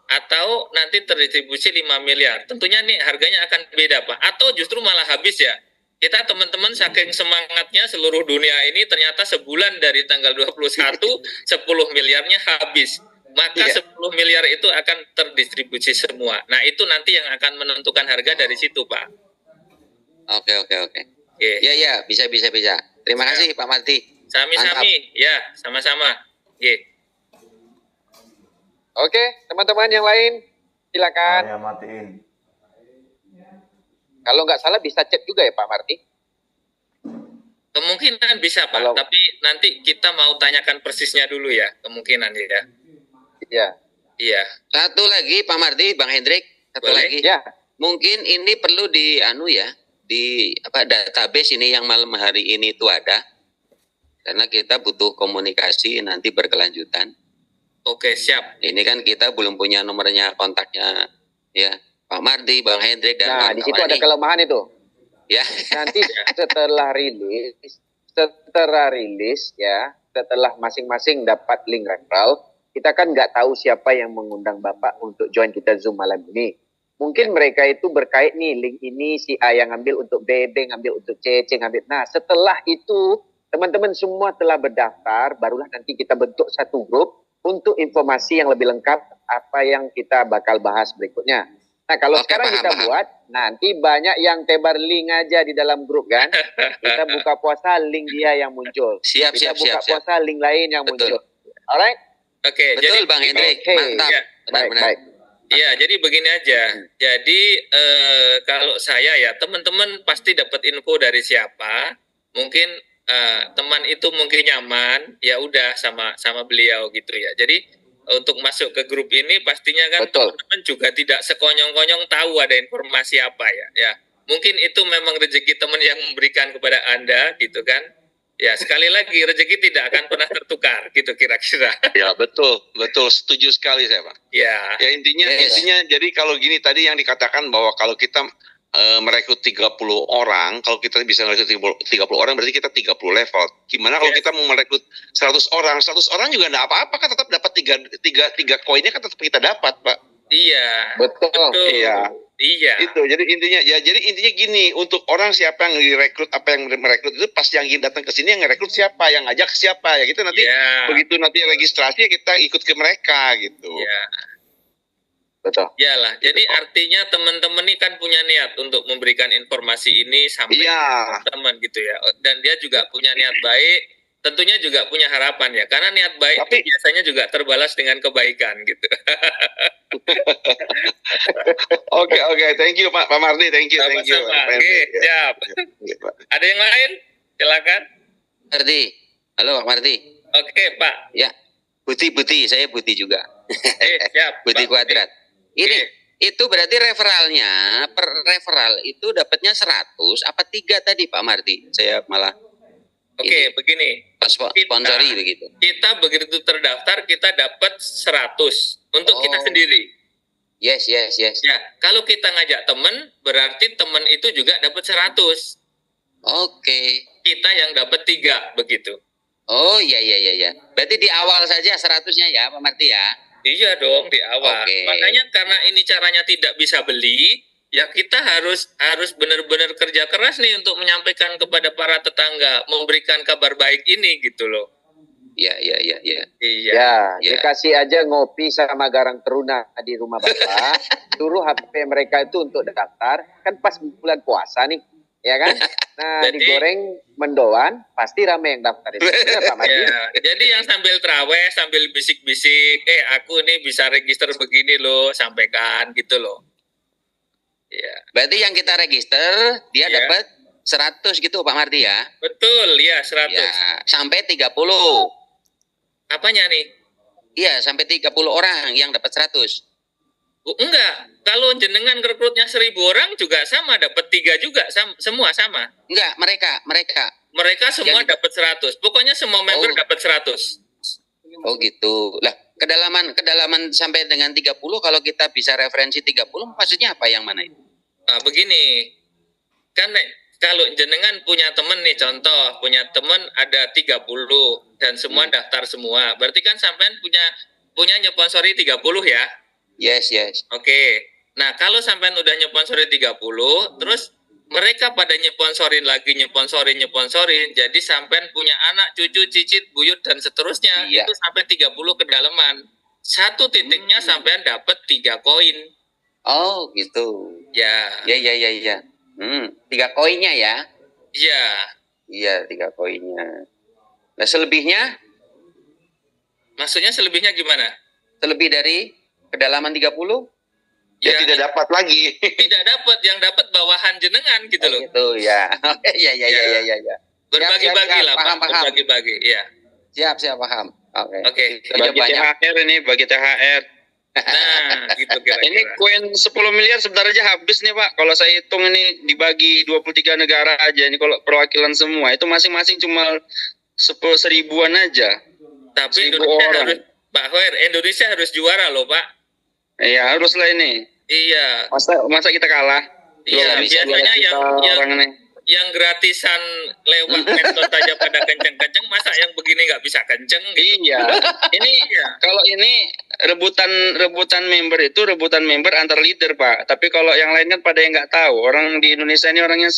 Speaker 2: Atau nanti terdistribusi 5 miliar. Tentunya nih harganya akan beda, Pak. Atau justru malah habis ya. Kita teman-teman saking semangatnya seluruh dunia ini ternyata sebulan dari tanggal 21, 10 miliarnya habis. Maka 10 miliar itu akan terdistribusi semua. Nah itu nanti yang akan menentukan harga dari situ, Pak.
Speaker 6: Oke. Ya, bisa. Terima kasih Pak Marti.
Speaker 2: Sami-sami, ya, sama-sama. Oke.
Speaker 1: Oke, teman-teman yang lain silakan.
Speaker 7: Saya matiin.
Speaker 1: Kalau nggak salah bisa chat juga ya Pak Marti.
Speaker 2: Kemungkinan bisa, Pak.
Speaker 1: Kalau-
Speaker 2: Tapi nanti kita mau tanyakan persisnya dulu ya. Kemungkinan ya.
Speaker 1: Ya.
Speaker 2: Iya.
Speaker 6: Satu lagi Pak Marti, Bang Hendrik, satu
Speaker 2: Boleh.
Speaker 6: lagi.
Speaker 1: Ya.
Speaker 6: Mungkin ini perlu di di database ini yang malam hari ini itu ada. Karena kita butuh komunikasi nanti berkelanjutan.
Speaker 2: Oke, siap.
Speaker 6: Ini kan kita belum punya nomornya ya Pak Marti, Bang Hendrik dan
Speaker 1: Nah, di situ
Speaker 6: kawan-kawan
Speaker 1: ada
Speaker 6: ini.
Speaker 1: kelemahan itu.
Speaker 6: Ya.
Speaker 1: Nanti setelah rilis ya, setelah masing-masing dapat link referral, kita kan nggak tahu siapa yang mengundang Bapak untuk join kita Zoom malam ini. Mungkin mereka itu berkait nih, link ini si A yang ngambil untuk B, B ngambil untuk C, C ngambil. Nah, setelah itu teman-teman semua telah berdaftar, barulah nanti kita bentuk satu grup untuk informasi yang lebih lengkap apa yang kita bakal bahas berikutnya. Nah, kalau
Speaker 6: Oke,
Speaker 1: sekarang kita
Speaker 6: paham.
Speaker 1: buat, nanti banyak yang tebar link aja di dalam grup kan. Kita buka puasa, link dia yang muncul.
Speaker 6: Siap,
Speaker 1: Kita
Speaker 6: siap,
Speaker 1: buka
Speaker 6: siap, siap.
Speaker 1: puasa, link lain yang
Speaker 6: Betul.
Speaker 1: muncul. Alright?
Speaker 2: Oke,
Speaker 6: Betul
Speaker 2: jadi
Speaker 6: Bang Hendrik,
Speaker 1: Oke.
Speaker 6: mantap.
Speaker 2: Ya,
Speaker 6: Benar-benar.
Speaker 1: Baik.
Speaker 2: iya, jadi begini aja. Jadi kalau saya ya teman-teman pasti dapat info dari siapa. Mungkin teman itu mungkin nyaman, ya udah sama beliau gitu ya. Jadi untuk masuk ke grup ini pastinya kan
Speaker 1: Betul.
Speaker 2: teman-teman juga tidak sekonyong-konyong tahu ada informasi apa ya. Ya, mungkin itu memang rezeki teman yang memberikan kepada Anda gitu kan. Ya, sekali lagi rezeki tidak akan pernah tertukar gitu kira-kira.
Speaker 7: Ya betul, setuju sekali saya Pak.
Speaker 2: Ya.
Speaker 7: Ya intinya jadi kalau gini tadi yang dikatakan bahwa kalau kita merekrut 30 orang, kalau kita bisa merekrut 30 orang berarti kita 30 level. Gimana kalau kita mau merekrut 100 orang? 100 orang juga enggak apa-apa kan tetap dapat tiga koinnya kan tetap kita dapat, Pak.
Speaker 2: Iya.
Speaker 1: Betul.
Speaker 7: Iya.
Speaker 2: Iya.
Speaker 7: Itu jadi intinya gini, untuk orang siapa yang direkrut, apa yang merekrut itu pas yang ingin datang ke sini yang merekrut siapa, yang ngajak siapa ya gitu nanti
Speaker 2: Iya.
Speaker 7: begitu nanti registrasi ya kita ikut ke mereka gitu.
Speaker 2: Iya.
Speaker 1: Betul.
Speaker 2: Iyalah. Jadi artinya teman-teman ini kan punya niat untuk memberikan informasi ini sampai
Speaker 7: Iya.
Speaker 2: teman gitu ya. Dan dia juga punya niat baik, tentunya juga punya harapan ya. Karena niat baik
Speaker 7: Tapi-
Speaker 2: itu biasanya juga terbalas dengan kebaikan gitu.
Speaker 7: Oke, thank you Pak Mardi, thank you.
Speaker 2: Sama-sama.
Speaker 7: Pak
Speaker 2: Oke,
Speaker 7: Mardi. Ya.
Speaker 2: siap.
Speaker 7: Oke, Pak.
Speaker 2: Ada yang lain? Silakan.
Speaker 6: Mardi. Halo Pak Mardi.
Speaker 2: Oke, Pak.
Speaker 6: Ya. Buti, saya Buti juga.
Speaker 2: Siap.
Speaker 6: Buti
Speaker 2: Pak
Speaker 6: Kuadrat. Ini
Speaker 2: Oke.
Speaker 6: itu berarti referralnya per referral itu dapatnya 100 apa 3 tadi Pak Mardi? Saya malah
Speaker 2: Oke, begini.
Speaker 6: sponsori begitu.
Speaker 2: Kita begitu terdaftar, kita dapat 100 untuk kita
Speaker 6: Oh.
Speaker 2: sendiri.
Speaker 6: Yes.
Speaker 2: Ya, kalau kita ngajak teman, berarti teman itu juga dapat 100.
Speaker 6: Oke.
Speaker 2: Kita yang dapat 3, begitu.
Speaker 6: Oh iya. Berarti di awal saja 100-nya ya Pak Mardi ya.
Speaker 2: Iya dong, di awal.
Speaker 6: Oke.
Speaker 2: Makanya karena ini caranya tidak bisa beli, ya kita harus benar-benar kerja keras nih untuk menyampaikan kepada para tetangga, memberikan kabar baik ini gitu loh.
Speaker 6: Iya.
Speaker 2: Iya.
Speaker 1: Ya,
Speaker 6: Ya.
Speaker 1: dikasih aja ngopi sama garang teruna di rumah Bapak. Suruh HP mereka itu untuk daftar. Kan pas bulan puasa nih, ya kan? Nah,
Speaker 2: Jadi-
Speaker 1: digoreng mendoan, pasti rame yang daftar itu. Benar, Pak Madi?
Speaker 2: Ya, jadi yang sambil traweh, sambil bisik-bisik, aku nih bisa register begini loh, sampaikan gitu loh. Ya,
Speaker 6: Berarti yang kita register dia
Speaker 2: Ya.
Speaker 6: dapat 100 gitu Pak Mardi ya.
Speaker 2: betul, ya 100.
Speaker 6: Ya, sampai 30.
Speaker 2: Apanya nih?
Speaker 6: Iya, sampai 30 orang yang dapat 100.
Speaker 2: Enggak, kalau jenengan rekrutnya 1000 orang juga sama, dapat 3 juga, semua sama.
Speaker 6: Enggak, mereka.
Speaker 2: Mereka semua
Speaker 6: Yang-
Speaker 2: dapat 100. Pokoknya semua member
Speaker 6: Oh.
Speaker 2: dapat 100.
Speaker 6: Oh gitu. Lah, kedalaman sampai dengan 30 kalau kita bisa referensi 30 maksudnya apa yang mana itu?
Speaker 2: Nah, begini. Kan kalau jenengan punya temen nih, contoh, punya temen ada 30 dan semua daftar semua. Berarti kan sampean punya nyponsori 30 ya?
Speaker 6: Yes.
Speaker 2: Oke. Nah, kalau sampean udah nyponsori 30, terus mereka pada nyponsorin lagi, nyponsorin. Jadi sampean punya anak, cucu, cicit, buyut dan seterusnya.
Speaker 6: Iya.
Speaker 2: Itu sampai 30 kedalaman. Satu titiknya sampean dapat 3 koin.
Speaker 6: Oh, gitu.
Speaker 2: Ya.
Speaker 6: Ya. 3 koinnya ya.
Speaker 2: Iya.
Speaker 6: Iya, 3 koinnya. Nah, selebihnya
Speaker 2: Maksudnya selebihnya gimana?
Speaker 6: selebih dari kedalaman 30?
Speaker 7: Ya tidak dapat lagi.
Speaker 2: Tidak dapat, yang dapat bawahan jenengan gitu loh.
Speaker 6: Gitu ya. Ya.
Speaker 2: Berbagi-bagi
Speaker 6: Siap,
Speaker 2: lah,
Speaker 6: paham.
Speaker 2: Pak. Berbagi-bagi, iya.
Speaker 6: Siap, paham. Oke.
Speaker 2: Oke.
Speaker 6: Udah
Speaker 3: Bagi
Speaker 6: banyak.
Speaker 3: THR ini, bagi THR.
Speaker 2: Nah, gitu kira-kira.
Speaker 3: Ini koin 10 miliar sebentar aja habis nih Pak. Kalau saya hitung ini dibagi 23 negara aja. Ini kalau perwakilan semua. Itu masing-masing cuma 10.000-an aja.
Speaker 2: Tapi
Speaker 3: 1000
Speaker 2: Indonesia
Speaker 3: orang.
Speaker 2: harus, Pak Hoer, Indonesia harus juara loh, Pak.
Speaker 3: Ya haruslah ini.
Speaker 2: Iya.
Speaker 3: Masa kita kalah?
Speaker 2: Iya,
Speaker 6: bisa
Speaker 2: biasanya yang
Speaker 3: orang nih.
Speaker 2: yang gratisan lewat medsos aja pada kenceng-kenceng, masa yang begini nggak bisa kenceng gitu.
Speaker 3: Iya. Ini
Speaker 2: Iya.
Speaker 3: kalau ini
Speaker 4: rebutan member antar leader, Pak. Tapi kalau yang lain kan pada yang nggak tahu. Orang di Indonesia ini orangnya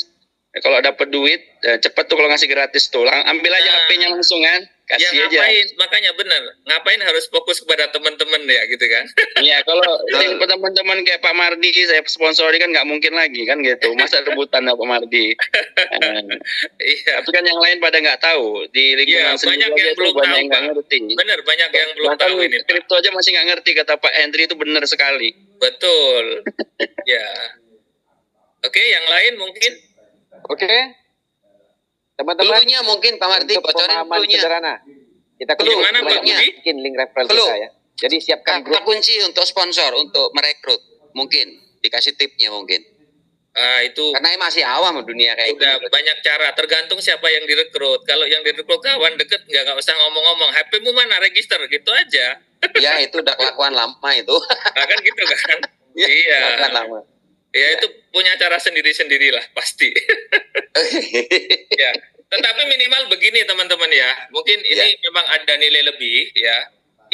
Speaker 4: kalau dapat duit cepet tuh kalau ngasih gratis tuh. Ambil aja HP-nya langsung kan.
Speaker 2: Ya
Speaker 4: Kasih aja.
Speaker 2: ngapain, makanya benar. Ngapain harus fokus kepada teman-teman ya gitu kan?
Speaker 4: Iya, kalau teman-teman kayak Pak Mardi saya sponsori kan nggak mungkin lagi kan gitu. Masa rebutan Pak Mardi.
Speaker 2: Iya.
Speaker 4: Tapi kan yang lain pada nggak tahu di lingkungan
Speaker 2: Iya, banyak
Speaker 4: sendiri
Speaker 2: yang
Speaker 4: aja tuh
Speaker 2: belum
Speaker 4: banyak
Speaker 2: tahu,
Speaker 4: yang nggak
Speaker 2: Pak.
Speaker 4: ngerti.
Speaker 2: Benar, banyak yang belum
Speaker 4: Bahkan
Speaker 2: tahu ini, Pak.
Speaker 4: kripto aja masih nggak ngerti, kata Pak Hendri itu benar sekali.
Speaker 2: Betul. Ya. Oke, yang lain mungkin.
Speaker 1: Oke. Teman-teman,
Speaker 6: Clue-nya mungkin Pak Mardi,
Speaker 1: untuk
Speaker 6: bocorin
Speaker 1: pemahaman
Speaker 6: clue-nya.
Speaker 1: sederhana. Kita
Speaker 6: Clue,
Speaker 2: Gimana, Pak
Speaker 1: banyak
Speaker 2: Budi?
Speaker 1: mungkin link referral
Speaker 6: Clue.
Speaker 1: kita ya. Jadi siapkan
Speaker 6: Kata
Speaker 1: grup.
Speaker 6: kunci untuk sponsor, untuk merekrut. Mungkin dikasih tipnya mungkin.
Speaker 2: Itu
Speaker 6: Karena masih awam dunia kayak
Speaker 2: udah
Speaker 6: gini.
Speaker 2: banyak cara, tergantung siapa yang direkrut. Kalau yang direkrut kawan deket, nggak usah ngomong-ngomong. HP-mu mana, register, gitu aja.
Speaker 6: Ya itu udah kelakuan lama itu.
Speaker 2: Nah, kan gitu kan?
Speaker 6: Ya,
Speaker 2: Iya.
Speaker 6: kelakuan lama.
Speaker 2: Ya itu punya cara sendiri-sendirilah pasti. Ya. Tetapi minimal begini teman-teman ya. Mungkin ini memang ada nilai lebih ya.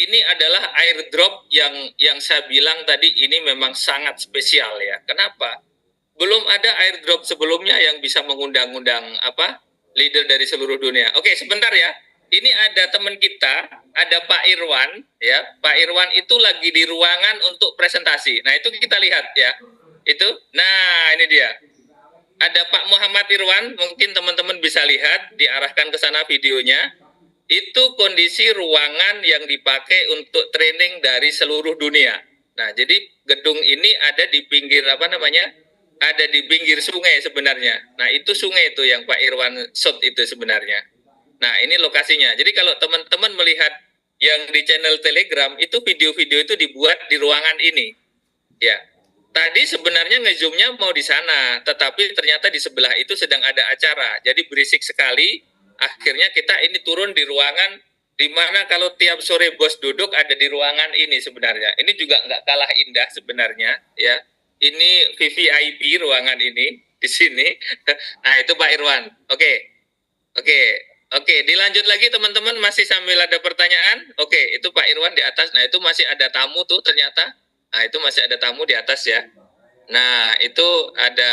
Speaker 2: Ini adalah airdrop yang saya bilang tadi ini memang sangat spesial ya. Kenapa? Belum ada airdrop sebelumnya yang bisa mengundang-undang leader dari seluruh dunia. Oke, sebentar ya. Ini ada teman kita, ada Pak Irwan ya. Pak Irwan itu lagi di ruangan untuk presentasi. Nah, itu kita lihat ya. Itu. Nah, ini dia. Ada Pak Muhammad Irwan, mungkin teman-teman bisa lihat, diarahkan ke sana videonya. Itu kondisi ruangan yang dipakai untuk training dari seluruh dunia. Nah, jadi gedung ini ada di pinggir ada di pinggir sungai sebenarnya. Nah, itu sungai itu yang Pak Irwan shot itu sebenarnya. Nah, ini lokasinya. Jadi kalau teman-teman melihat yang di channel Telegram, itu video-video itu dibuat di ruangan ini. Ya. Tadi sebenarnya ngezoomnya mau di sana, tetapi ternyata di sebelah itu sedang ada acara. Jadi berisik sekali. Akhirnya kita ini turun di ruangan di mana kalau tiap sore bos duduk ada di ruangan ini sebenarnya. Ini juga nggak kalah indah sebenarnya, ya. Ini VVIP ruangan ini di sini. Nah itu Pak Irwan. Oke. Dilanjut lagi teman-teman, masih sambil ada pertanyaan. Oke, itu Pak Irwan di atas. Nah itu masih ada tamu tuh ternyata. Nah, itu masih ada tamu di atas ya. Nah, itu ada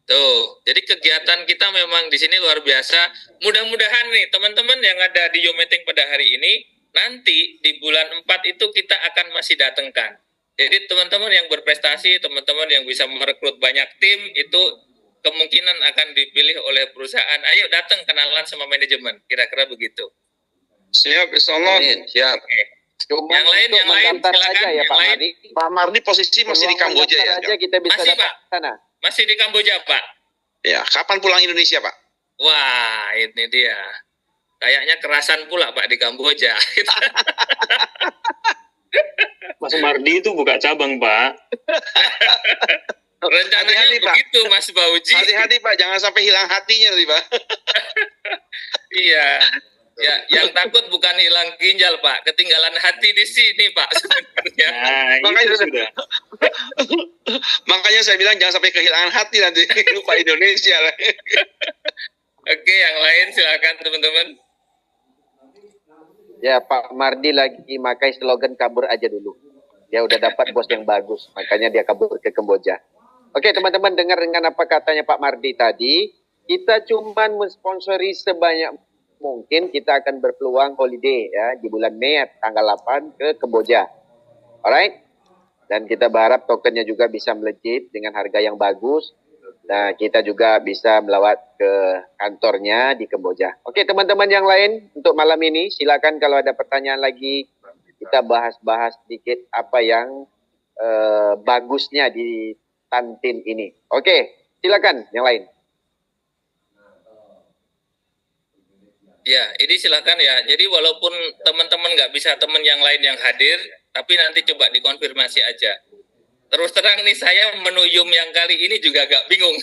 Speaker 2: tuh. Jadi kegiatan kita memang di sini luar biasa. Mudah-mudahan nih teman-teman yang ada di YouMeeting pada hari ini, nanti di bulan 4 itu kita akan masih datangkan. Jadi teman-teman yang berprestasi, teman-teman yang bisa merekrut banyak tim, itu kemungkinan akan dipilih oleh perusahaan. Ayo datang kenalan sama manajemen. Kira-kira begitu.
Speaker 4: Siap, insyaallah.
Speaker 6: Siap.
Speaker 2: Oke.
Speaker 1: Cuma
Speaker 2: Yang lain
Speaker 1: mendaftar
Speaker 2: silakan,
Speaker 1: aja ya
Speaker 2: yang
Speaker 1: Pak
Speaker 2: lain.
Speaker 1: Mardi.
Speaker 7: Pak Mardi posisi masih di
Speaker 1: Peluang
Speaker 7: Kamboja
Speaker 1: mendaftar
Speaker 7: ya?
Speaker 1: aja kita bisa
Speaker 2: Masih,
Speaker 1: dapat
Speaker 2: Pak.
Speaker 1: sana.
Speaker 2: Masih di Kamboja, Pak.
Speaker 7: Ya, kapan pulang Indonesia, Pak?
Speaker 2: Wah, ini dia. Kayaknya kerasan pula Pak di Kamboja.
Speaker 3: Mas Mardi itu buka cabang, Pak.
Speaker 2: Rencananya
Speaker 7: Hati-hati, Pak.
Speaker 2: begitu, Mas Bauji.
Speaker 7: Hati-hati, Pak, jangan sampai hilang hatinya tadi, Pak.
Speaker 2: Iya. Ya, yang takut bukan hilang ginjal, Pak. Ketinggalan hati di sini, Pak, sebenarnya.
Speaker 3: Nah,
Speaker 7: Makanya
Speaker 3: itu sudah.
Speaker 7: Makanya saya bilang jangan sampai kehilangan hati nanti lupa Indonesia lah.
Speaker 2: Oke, yang lain silakan teman-teman.
Speaker 1: Ya Pak Mardi lagi makai slogan kabur aja dulu. Dia udah dapat bos yang bagus, makanya dia kabur ke Kamboja. Oke teman-teman, dengar dengan apa katanya Pak Mardi tadi. Kita cuman mensponsori sebanyak mungkin, kita akan berpeluang holiday ya di bulan Mei tanggal 8 ke Kamboja. Alright? Dan kita berharap tokennya juga bisa melejit dengan harga yang bagus. Nah, kita juga bisa melawat ke kantornya di Kamboja. Oke, teman-teman yang lain untuk malam ini, silakan kalau ada pertanyaan lagi, kita bahas-bahas sedikit apa yang bagusnya di Tantin ini. Oke, silakan yang lain.
Speaker 2: Ya, ini silakan ya. Jadi walaupun teman-teman nggak bisa teman yang lain yang hadir, tapi nanti coba dikonfirmasi aja. Terus terang nih, saya menu Yum yang kali ini juga agak bingung.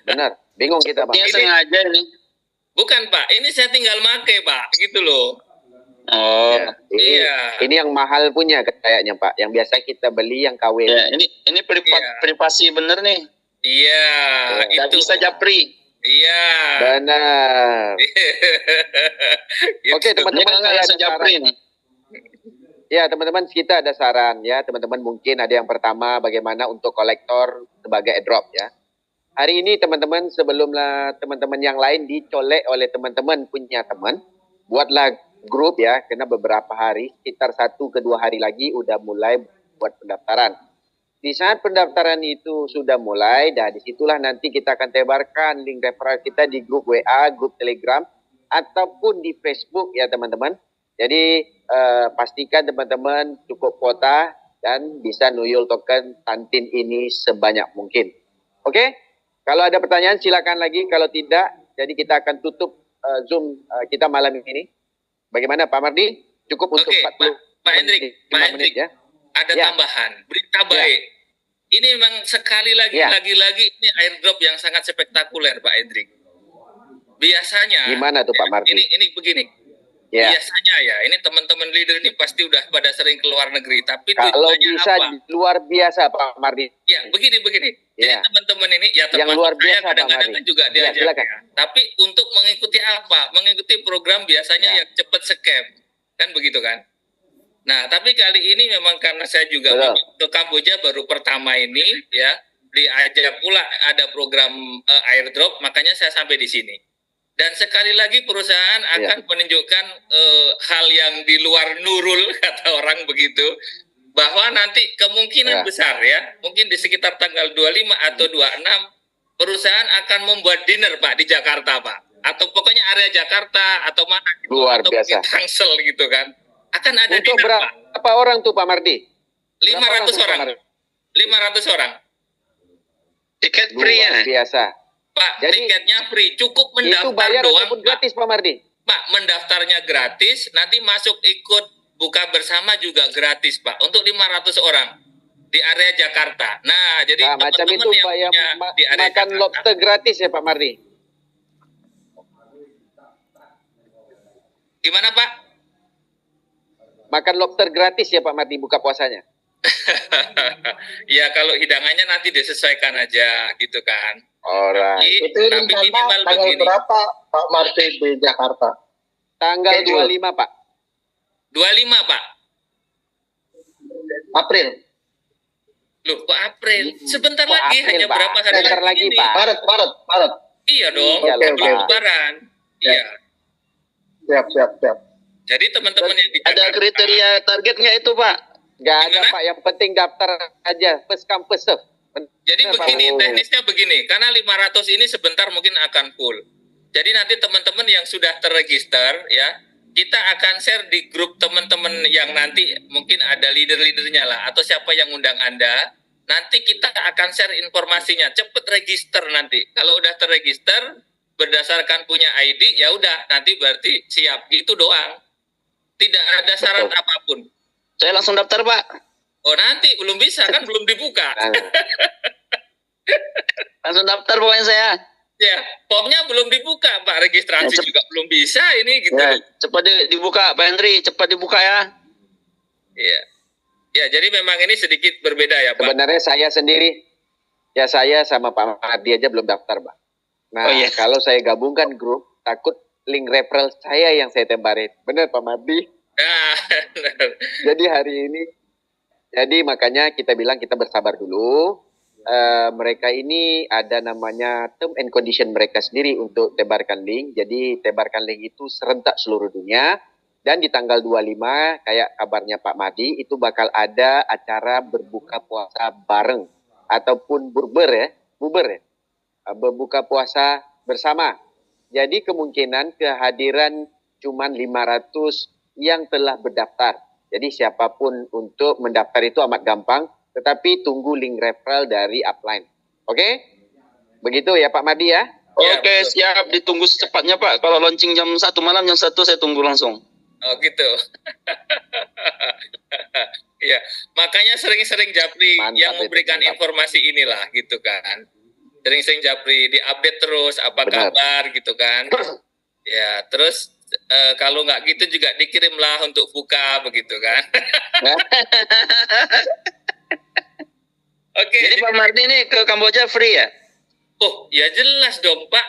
Speaker 1: Benar, bingung kita Pak.
Speaker 4: Ini sengaja ini.
Speaker 2: Bukan Pak, ini saya tinggal make Pak, gitu loh.
Speaker 4: Oh.
Speaker 1: Ya, ini,
Speaker 2: Iya.
Speaker 1: ini yang mahal punya kayaknya Pak. Yang biasa kita beli yang KW.
Speaker 4: Ya, ini
Speaker 2: Iya.
Speaker 4: privasi bener nih.
Speaker 2: Iya,
Speaker 4: Nggak
Speaker 2: itu.
Speaker 4: bisa japri.
Speaker 2: Iya.
Speaker 1: Benar.
Speaker 2: Gitu.
Speaker 1: Oke
Speaker 4: Ini
Speaker 1: teman-teman,
Speaker 4: kan
Speaker 1: saya ada
Speaker 4: langsung japri
Speaker 1: saran.
Speaker 4: nih.
Speaker 1: Ya, teman-teman, kita ada saran ya. Teman-teman mungkin ada yang pertama bagaimana untuk kolektor sebagai airdrop ya. Hari ini teman-teman sebelumlah teman-teman yang lain dicolek oleh teman-teman punya teman, buatlah grup ya, kena beberapa hari, sekitar 1 ke 2 hari lagi udah mulai buat pendaftaran. Di saat pendaftaran itu sudah mulai, dan disitulah nanti kita akan tebarkan link referral kita di grup WA, grup Telegram, ataupun di Facebook ya teman-teman. Jadi pastikan teman-teman cukup kuota dan bisa nuyul token Tantin ini sebanyak mungkin. Oke? Kalau ada pertanyaan silakan lagi. Kalau tidak, jadi kita akan tutup Zoom kita malam ini. Bagaimana Pak Mardi? Cukup untuk 40
Speaker 2: Pak Hendrik,
Speaker 1: menit ya.
Speaker 2: Ada tambahan, berita baik. Ini memang sekali lagi, lagi-lagi ini airdrop yang sangat spektakuler Pak Hendrik. Biasanya.
Speaker 1: Gimana tuh Pak Mardi?
Speaker 2: Ini begini. Biasanya ya, ini teman-teman leader ini pasti udah pada sering keluar negeri. Tapi
Speaker 1: kalau bisa apa? Luar biasa Pak Mardi.
Speaker 2: Ya, begini. Jadi teman-teman ini ya termasuk
Speaker 1: yang luar biasa,
Speaker 2: saya kadang-kadang kan juga diajak ya. Tapi untuk mengikuti apa? Mengikuti program biasanya yang cepat scam. Kan begitu kan? Nah, tapi kali ini memang karena saya juga ke Kamboja baru pertama ini ya, diajak pula ada program airdrop, makanya saya sampai di sini. Dan sekali lagi perusahaan akan menunjukkan hal yang di luar nurul, kata orang begitu, bahwa nanti kemungkinan besar ya, mungkin di sekitar tanggal 25 atau 26, perusahaan akan membuat dinner Pak di Jakarta Pak. Atau pokoknya area Jakarta atau mana gitu,
Speaker 1: luar
Speaker 2: atau
Speaker 1: biasa.
Speaker 2: Tangsel gitu kan. Akan ada
Speaker 1: untuk
Speaker 2: dinner Pak.
Speaker 1: Berapa orang tuh Pak Mardi?
Speaker 2: 500 orang. 500 orang.
Speaker 4: Tiket free ya?
Speaker 1: Luar biasa.
Speaker 2: Pak, jadi, tiketnya free, cukup mendaftar
Speaker 1: itu bayar
Speaker 2: doang.
Speaker 1: Ataupun gratis Pak Mardi?
Speaker 2: Pak, mendaftarnya gratis, nanti masuk ikut buka bersama juga gratis Pak, untuk 500 orang di area Jakarta. Nah, jadi teman-teman yang punya di area
Speaker 1: makan
Speaker 2: Jakarta,
Speaker 1: lobster gratis ya Pak Mardi?
Speaker 2: Gimana Pak?
Speaker 1: Makan lobster gratis ya Pak Mardi buka puasanya?
Speaker 2: Ya kalau hidangannya nanti disesuaikan aja gitu kan.
Speaker 1: Alright.
Speaker 5: Itu rencana tanggal berapa Pak Mardi di Jakarta?
Speaker 1: Tanggal 25 Pak.
Speaker 2: 25 Pak.
Speaker 5: April.
Speaker 2: Loh kok April? Sebentar lagi, hanya
Speaker 1: Pak.
Speaker 2: berapa hari
Speaker 1: Sebentar lagi
Speaker 2: ini.
Speaker 1: Pak.
Speaker 5: Maret.
Speaker 2: Iya dong,
Speaker 5: Oke.
Speaker 2: Lebaran. Iya.
Speaker 5: Siap.
Speaker 2: Jadi teman-teman yang di Jakarta,
Speaker 4: ada kriteria targetnya itu Pak?
Speaker 1: Gak ada Pak, yang penting daftar aja, first come first serve.
Speaker 2: Jadi begini, teknisnya begini, karena 500 ini sebentar mungkin akan full. Jadi nanti teman-teman yang sudah terregister ya, kita akan share di grup teman-teman yang nanti mungkin ada leader-leadernya lah, atau siapa yang undang Anda. Nanti kita akan share informasinya, cepet register nanti. Kalau udah terregister berdasarkan punya ID, ya udah nanti berarti siap, gitu doang. Tidak ada syarat apapun.
Speaker 4: Saya langsung daftar Pak.
Speaker 2: Oh nanti belum bisa kan, belum dibuka.
Speaker 4: Langsung daftar pokoknya saya.
Speaker 2: Ya, formnya belum dibuka Pak, registrasi juga belum bisa ini gitu.
Speaker 4: Ya, cepat dibuka Pak Hendri, cepat dibuka ya.
Speaker 2: Iya. Ya, jadi memang ini sedikit berbeda ya Pak.
Speaker 1: Sebenarnya saya sendiri, ya saya sama Pak Mardi aja belum daftar Pak. Nah, kalau saya gabungkan grup, takut link referral saya yang saya tebarin. Benar Pak Mardi?
Speaker 2: Nah,
Speaker 1: jadi hari ini, jadi makanya kita bilang kita bersabar dulu. Mereka ini ada namanya term and condition mereka sendiri untuk tebarkan link. Jadi tebarkan link itu serentak seluruh dunia. Dan di tanggal 25, kayak kabarnya Pak Mardi, itu bakal ada acara berbuka puasa bareng. Ataupun buber ya. Berbuka puasa bersama. Jadi kemungkinan kehadiran cuma 500 yang telah berdaftar. Jadi siapapun untuk mendaftar itu amat gampang. Tetapi tunggu link referral dari upline. Oke? Begitu ya Pak Mardi ya?
Speaker 4: Oke, siap. Ditunggu secepatnya Pak. Kalau launching jam 1 malam, jam 1 saya tunggu langsung.
Speaker 2: Oh gitu. Ya, makanya sering-sering Japri yang memberikan informasi inilah gitu kan. Sering-sering Japri diupdate terus apa kabar gitu kan. Ya, terus kalau nggak gitu juga dikirimlah untuk buka begitu kan. Oke.
Speaker 4: Jadi Pak Mardi ini ke Kamboja free ya?
Speaker 2: Oh, ya jelas dong Pak.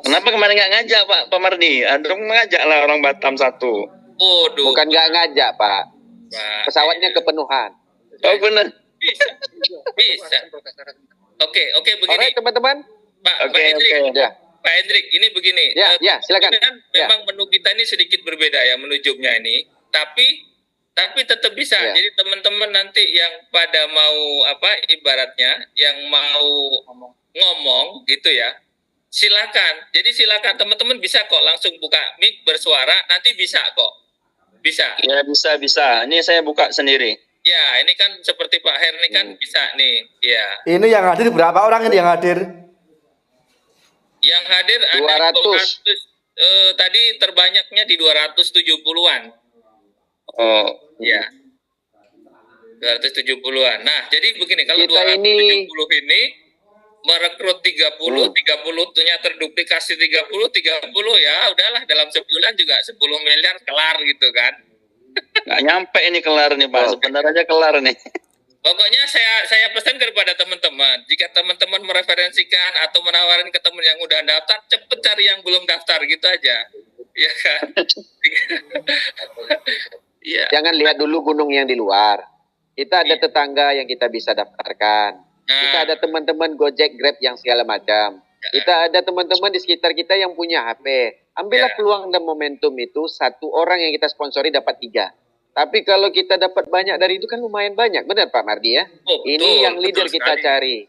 Speaker 4: Kenapa kemarin nggak ngajak Pak Mardi? Aduh, ngajak lah orang Batam satu.
Speaker 2: Waduh.
Speaker 1: Bukan nggak ngajak Pak. Pesawatnya kepenuhan.
Speaker 4: Oh benar.
Speaker 2: Bisa. Bisa. Oke, begini.
Speaker 1: Alright, teman-teman.
Speaker 2: Pak
Speaker 4: Oke,
Speaker 2: Hendrik.
Speaker 4: oke.
Speaker 1: Ya,
Speaker 2: Pak Hendrik, ini begini.
Speaker 1: ya, silakan.
Speaker 2: Ini kan
Speaker 1: Ya.
Speaker 2: memang menu kita ini sedikit berbeda ya, menu jobnya ini. Tapi tetap bisa.
Speaker 1: Ya.
Speaker 2: Jadi teman-teman nanti yang pada mau ibaratnya yang mau ngomong gitu ya, silakan. Jadi silakan teman-teman bisa kok langsung buka mic bersuara, nanti bisa kok. Bisa.
Speaker 4: Ya bisa. Ini saya buka sendiri.
Speaker 2: Ya, ini kan seperti Pak Her ini kan bisa nih. Ya.
Speaker 8: Ini yang hadir berapa orang ini yang hadir?
Speaker 2: Yang hadir ada
Speaker 1: 200.
Speaker 2: Tadi terbanyaknya di 270-an.
Speaker 4: Oh.
Speaker 2: Ya. 270-an. Nah, jadi begini, kalau
Speaker 1: Kita
Speaker 2: 270 ini merekrut 30-nya terduplikasi 30 ya udahlah dalam sebulan juga 10 miliar kelar gitu kan.
Speaker 4: Nggak nyampe ini kelar nih Pak. Sebenarnya kelar nih.
Speaker 2: Pokoknya saya pesan kepada teman-teman, jika teman-teman mereferensikan atau menawarin ke teman yang udah daftar, cepet cari yang belum daftar gitu aja. Iya kan? Iya.
Speaker 1: Jangan lihat dulu gunung yang di luar. Kita ada tetangga yang kita bisa daftarkan. Kita ada teman-teman Gojek, Grab yang segala macam. Kita ada teman-teman di sekitar kita yang punya HP. Ambillah peluang dan momentum itu, satu orang yang kita sponsori dapat 3. Tapi kalau kita dapat banyak dari itu kan lumayan banyak. Benar Pak Mardi ya?
Speaker 2: Oh,
Speaker 1: Ini yang leader kita cari.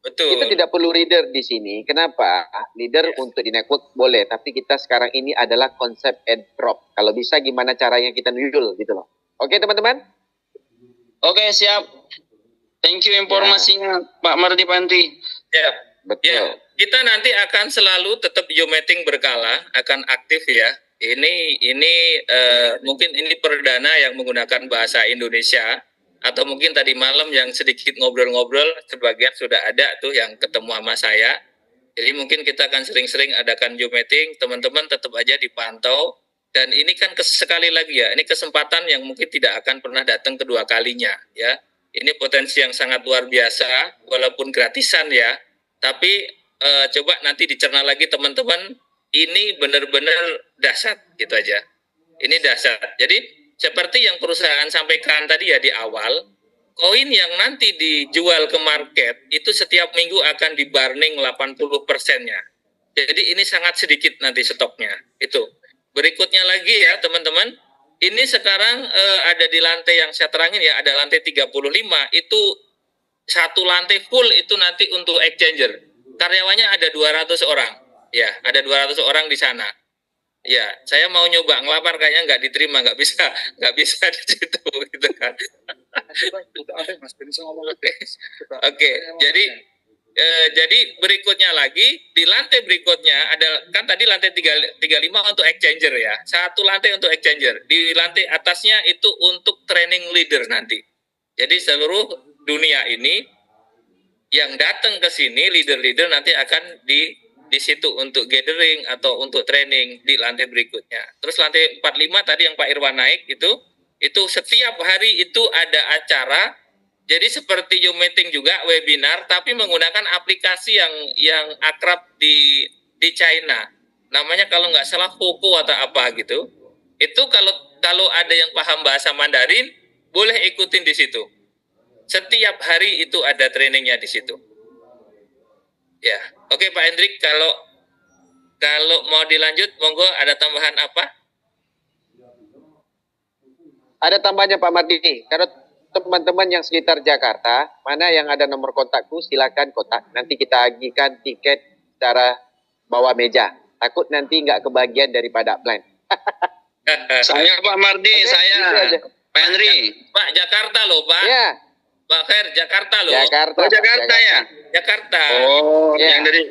Speaker 2: Betul.
Speaker 1: Kita tidak perlu leader di sini. Kenapa? Leader untuk di network boleh. Tapi kita sekarang ini adalah konsep airdrop. Kalau bisa gimana caranya kita nujul gitu loh. Oke teman-teman?
Speaker 4: Oke, siap. Thank you informasinya Pak Mardi Panti.
Speaker 2: Ya.
Speaker 1: Betul.
Speaker 2: Ya, kita nanti akan selalu tetap Zoom meeting berkala, akan aktif ya. Ini mungkin ini perdana yang menggunakan bahasa Indonesia, atau mungkin tadi malam yang sedikit ngobrol-ngobrol, sebagian sudah ada tuh yang ketemu sama saya. Jadi mungkin kita akan sering-sering adakan Zoom meeting, teman-teman tetap aja dipantau. Dan ini kan sekali lagi ya, ini kesempatan yang mungkin tidak akan pernah datang kedua kalinya ya. Ini potensi yang sangat luar biasa, walaupun gratisan ya. Tapi coba nanti dicerna lagi teman-teman, ini benar-benar dahsyat gitu aja. Ini dahsyat. Jadi seperti yang perusahaan sampaikan tadi ya di awal, koin yang nanti dijual ke market itu setiap minggu akan di-burning 80%-nya. Jadi ini sangat sedikit nanti stoknya. Itu. Berikutnya lagi ya teman-teman, ini sekarang ada di lantai yang saya terangin ya, ada lantai 35, itu satu lantai full itu nanti untuk exchanger. Karyawannya ada 200 orang. Ya, ada 200 orang di sana. Ya, saya mau nyoba ngelamar kayaknya nggak diterima, nggak bisa di situ gitu kan. Oke, jadi berikutnya lagi di lantai berikutnya ada kan tadi lantai 35 untuk exchanger ya. Satu lantai untuk exchanger. Di lantai atasnya itu untuk training leader nanti. Jadi seluruh dunia ini yang datang ke sini leader-leader nanti akan di situ untuk gathering atau untuk training di lantai berikutnya. Terus lantai 45 tadi yang Pak Irwan naik itu setiap hari itu ada acara. Jadi seperti Zoom meeting juga webinar tapi menggunakan aplikasi yang akrab di China. Namanya kalau nggak salah Foco atau apa gitu. Itu kalau ada yang paham bahasa Mandarin boleh ikutin di situ. Setiap hari itu ada trainingnya di situ. Ya, oke Pak Hendrik, kalau mau dilanjut, monggo ada tambahan apa?
Speaker 1: Ada tambahnya Pak Mardi. Kalau teman-teman yang sekitar Jakarta, mana yang ada nomor kontakku, silakan kontak. Nanti kita agihkan tiket secara bawah meja. Takut nanti nggak kebagian daripada upline.
Speaker 4: Saya Pak Mardi, saya Pak Henry.
Speaker 2: Pak Jakarta loh Pak.
Speaker 1: Ya.
Speaker 2: Pak Fer, Jakarta loh.
Speaker 1: Jakarta.
Speaker 4: Oh, Jakarta ya?
Speaker 2: Jakarta.
Speaker 4: Oh,
Speaker 1: Ya.
Speaker 4: yang dari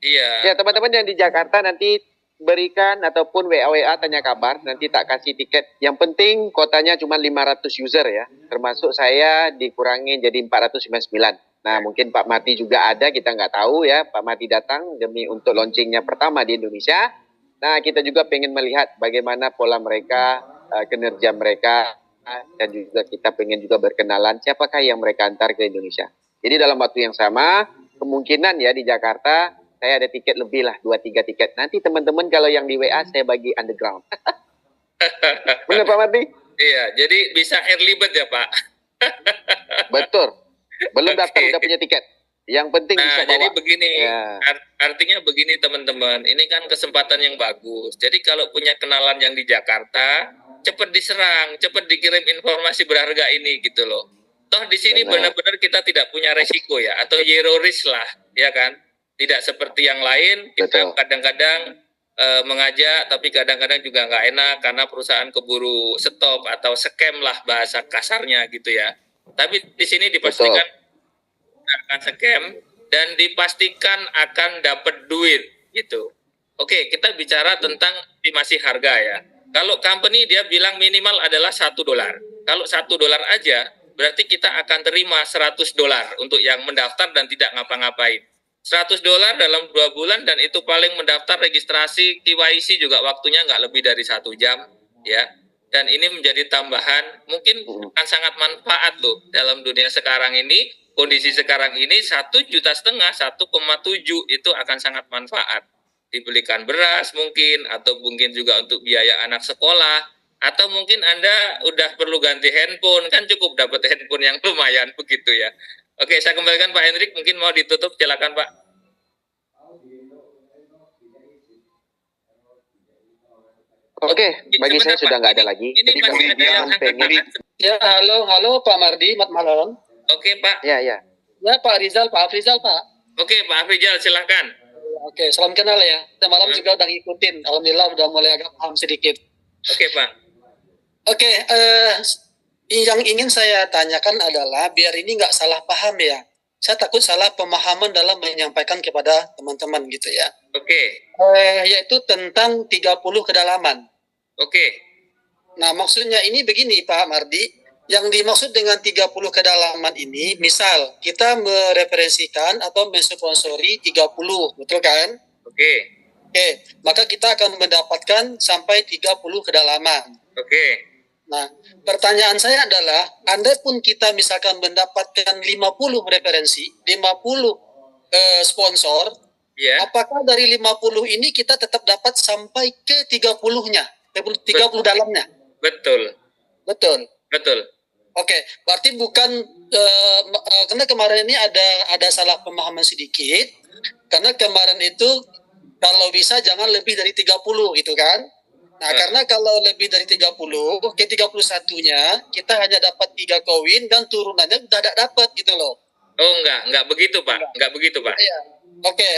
Speaker 2: Iya.
Speaker 1: Ya teman-teman yang di Jakarta nanti berikan ataupun WA tanya kabar, nanti tak kasih tiket. Yang penting kotanya cuma 500 user ya, termasuk saya dikurangin jadi 499. Nah mungkin Pak Mardi juga ada, kita nggak tahu ya. Pak Mardi datang demi untuk launchingnya pertama di Indonesia. Nah kita juga pengen melihat bagaimana pola mereka, kinerja mereka, dan juga kita pengen juga berkenalan siapakah yang mereka antar ke Indonesia. Jadi dalam waktu yang sama, kemungkinan ya di Jakarta, saya ada tiket lebih lah, 2-3 tiket. Nanti teman-teman kalau yang di WA saya bagi underground. Benar Pak Mardi?
Speaker 2: Iya, jadi bisa early bird ya Pak.
Speaker 1: Betul. Belum daftar
Speaker 2: Oke.
Speaker 1: udah punya tiket. Yang penting bisa
Speaker 2: Nah,
Speaker 1: bawa.
Speaker 2: jadi begini,
Speaker 1: Ya.
Speaker 2: artinya begini teman-teman, ini kan kesempatan yang bagus. Jadi kalau punya kenalan yang di Jakarta, cepat diserang, cepat dikirim informasi berharga ini gitu loh. Toh di sini
Speaker 1: Benar.
Speaker 2: benar-benar kita tidak punya resiko ya, atau zero risk lah, ya kan? Tidak seperti yang lain, kita
Speaker 1: Betul.
Speaker 2: kadang-kadang mengajak, tapi kadang-kadang juga nggak enak karena perusahaan keburu stop atau scam lah bahasa kasarnya gitu ya. Tapi di sini dipastikan akan scam dan dipastikan akan dapat duit gitu. Oke, kita bicara tentang estimasi harga ya. Kalau company dia bilang minimal adalah $1. Kalau $1 aja, berarti kita akan terima $100 untuk yang mendaftar dan tidak ngapa-ngapain. $100 dalam 2 bulan dan itu paling mendaftar registrasi KYC juga waktunya nggak lebih dari 1 jam ya. Dan ini menjadi tambahan mungkin akan sangat manfaat loh dalam dunia sekarang ini. Kondisi sekarang ini 1,5 juta 1,7 itu akan sangat manfaat. Dibelikan beras mungkin atau mungkin juga untuk biaya anak sekolah atau mungkin Anda udah perlu ganti handphone kan cukup dapat handphone yang lumayan begitu ya. Oke, saya kembalikan Pak Hendrik, mungkin mau ditutup, silakan Pak.
Speaker 1: Oke, bagi saya
Speaker 2: Sebentar,
Speaker 1: sudah
Speaker 2: Pak.
Speaker 1: nggak ada lagi.
Speaker 2: Ini
Speaker 1: Jadi
Speaker 2: masih
Speaker 1: kami
Speaker 2: ada yang
Speaker 1: cuma
Speaker 2: angkat
Speaker 1: pengen.
Speaker 2: tangan.
Speaker 9: Ya, halo Pak Mardi, selamat malam.
Speaker 2: Oke Pak.
Speaker 1: Ya, ya.
Speaker 9: Ya, Pak Rizal, Pak Afrizal, Pak.
Speaker 2: Oke Pak Afrizal, silakan.
Speaker 9: Oke, salam kenal ya. Kita malam juga udah ngikutin. Alhamdulillah udah mulai agak paham sedikit.
Speaker 2: Oke Pak.
Speaker 9: Oke, yang ingin saya tanyakan adalah biar ini nggak salah paham ya. Saya takut salah pemahaman dalam menyampaikan kepada teman-teman gitu ya.
Speaker 2: Oke.
Speaker 9: Yaitu tentang 30 kedalaman.
Speaker 2: Oke.
Speaker 9: Nah, maksudnya ini begini Pak Mardi. Yang dimaksud dengan 30 kedalaman ini, misal kita mereferensikan atau mensponsori 30, betul kan?
Speaker 2: Oke.
Speaker 9: Oke, maka kita akan mendapatkan sampai 30 kedalaman.
Speaker 2: Oke.
Speaker 9: Nah, pertanyaan saya adalah, andai pun kita misalkan mendapatkan 50 referensi, 50 sponsor,
Speaker 2: Ya.
Speaker 9: apakah dari 50 ini kita tetap dapat sampai ke 30-nya, 30 dalamnya?
Speaker 2: Betul.
Speaker 9: Betul.
Speaker 2: Betul.
Speaker 9: Oke, berarti bukan karena kemarin ini ada salah pemahaman sedikit. Karena kemarin itu kalau bisa jangan lebih dari 30 gitu kan. Nah, karena kalau lebih dari 30, ke 31-nya kita hanya dapat 3 koin dan turunannya udah dapat gitu loh.
Speaker 2: Oh enggak begitu Pak. Enggak begitu Pak.
Speaker 9: Iya.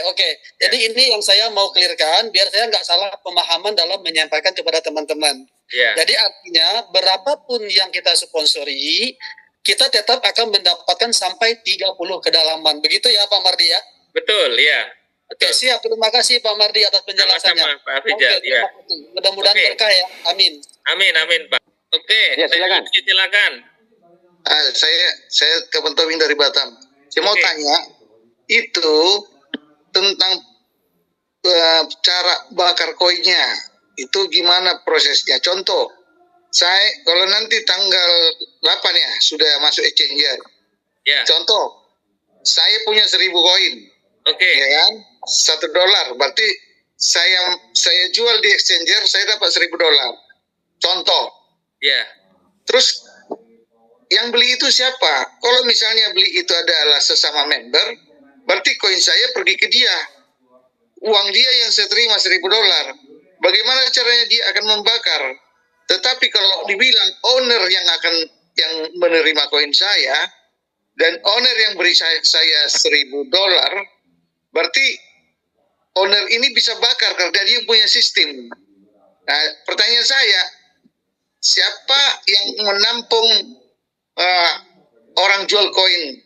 Speaker 9: Oke. Jadi ini yang saya mau clearkan biar saya nggak salah pemahaman dalam menyampaikan kepada teman-teman.
Speaker 2: Ya.
Speaker 9: Jadi artinya berapapun yang kita sponsori, kita tetap akan mendapatkan sampai 30 kedalaman. Begitu ya Pak Mardi ya?
Speaker 2: Betul, ya.
Speaker 9: Oke, siap. Terima kasih Pak Mardi atas penjelasannya.
Speaker 2: Sama-sama, Pak Afrizal,
Speaker 9: Oke, terima
Speaker 2: ya.
Speaker 9: kasih. Mudah-mudahan
Speaker 2: Oke.
Speaker 9: berkah ya. Amin.
Speaker 2: Amin Pak. Oke,
Speaker 1: Ya, silakan.
Speaker 2: Silakan.
Speaker 5: Saya Kevin Tobing dari Batam. Saya mau
Speaker 2: Oke.
Speaker 5: tanya itu tentang cara bakar koinnya. Itu gimana prosesnya? Contoh, saya kalau nanti tanggal 8 ya sudah masuk exchanger.
Speaker 2: Ya.
Speaker 5: Contoh, saya punya 1.000 koin,
Speaker 2: Oke.
Speaker 5: ya kan? $1. Berarti saya jual di exchanger, saya dapat $1.000. Contoh.
Speaker 2: Ya.
Speaker 5: Terus yang beli itu siapa? Kalau misalnya beli itu adalah sesama member, berarti koin saya pergi ke dia. Uang dia yang saya terima $1.000. Bagaimana caranya dia akan membakar? Tetapi kalau dibilang owner yang menerima koin saya dan owner yang beri saya $1.000, berarti owner ini bisa bakar karena dia punya sistem. Nah, pertanyaan saya, siapa yang menampung orang jual koin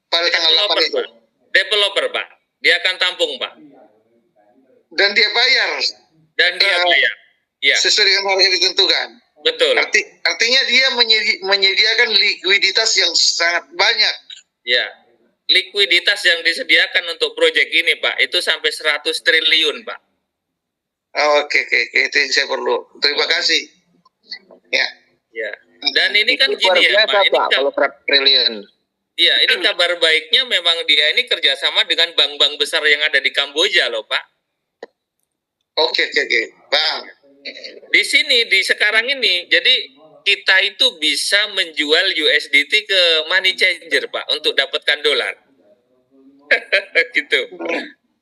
Speaker 5: pada tanggal 8 itu?
Speaker 2: Pak. Developer Pak. Dia akan tampung Pak.
Speaker 5: Dan dia bayar
Speaker 2: Dan dia bayar. Ya.
Speaker 5: sesuai dengan harga yang ditentukan.
Speaker 2: Betul.
Speaker 5: Artinya dia menyediakan likuiditas yang sangat banyak.
Speaker 2: Ya. Likuiditas yang disediakan untuk proyek ini Pak, itu sampai 100 triliun Pak.
Speaker 5: Oke, itu yang saya perlu. Terima kasih. Ya.
Speaker 2: Ya. Dan ini kan
Speaker 1: Itu luar
Speaker 2: gini ya
Speaker 1: biasa,
Speaker 2: Pak. Ini
Speaker 1: Pak, kalau 100 triliun.
Speaker 2: Iya, ini kabar baiknya memang dia ini kerjasama dengan bank-bank besar yang ada di Kamboja loh Pak.
Speaker 5: Oke. Bang.
Speaker 2: Di sini, di sekarang ini, jadi kita itu bisa menjual USDT ke money changer, Pak, untuk dapatkan dolar. Gitu.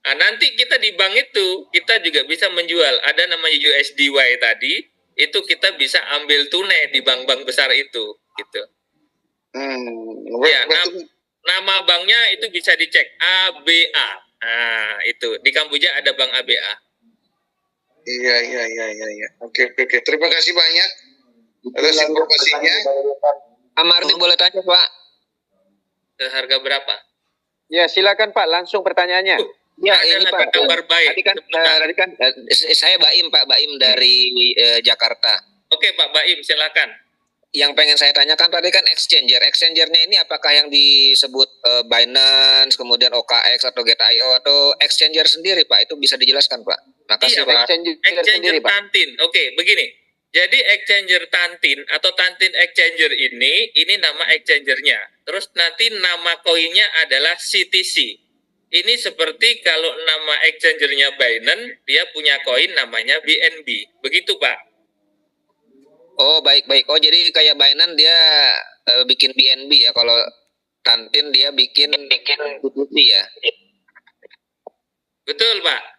Speaker 2: Nah, nanti kita di bank itu, kita juga bisa menjual. Ada namanya USDY tadi, itu kita bisa ambil tunai di bank-bank besar itu. Gitu. Ya, nama banknya itu bisa dicek, ABA. Nah, itu. Di Kamboja ada bank ABA.
Speaker 7: Iya. Oke. Terima kasih banyak atas informasinya.
Speaker 10: Amardi boleh tanya, Pak?
Speaker 2: Harga berapa?
Speaker 1: Ya, silakan Pak, langsung pertanyaannya.
Speaker 10: Ya,
Speaker 2: Ada
Speaker 10: ini Pak.
Speaker 2: kabar baik.
Speaker 1: Tadi kan
Speaker 10: Saya Baim, Pak Baim dari Jakarta.
Speaker 2: Oke, Pak Baim, silakan.
Speaker 10: Yang pengen saya tanyakan tadi kan exchanger-nya ini apakah yang disebut Binance, kemudian OKX atau Get.io atau exchanger sendiri, Pak? Itu bisa dijelaskan, Pak. Makasih, Pak.
Speaker 1: exchanger sendiri, Pak.
Speaker 2: Tantin. Oke, begini. Jadi exchanger Tantin atau Tantin Exchanger ini nama exchangernya. Terus nanti nama koinnya adalah CTC. Ini seperti kalau nama exchangernya Binance, dia punya koin namanya BNB. Begitu, Pak.
Speaker 10: Oh, baik. Oh, jadi kayak Binance dia bikin BNB ya. Kalau Tantin dia bikin CTC ya.
Speaker 2: Betul, Pak.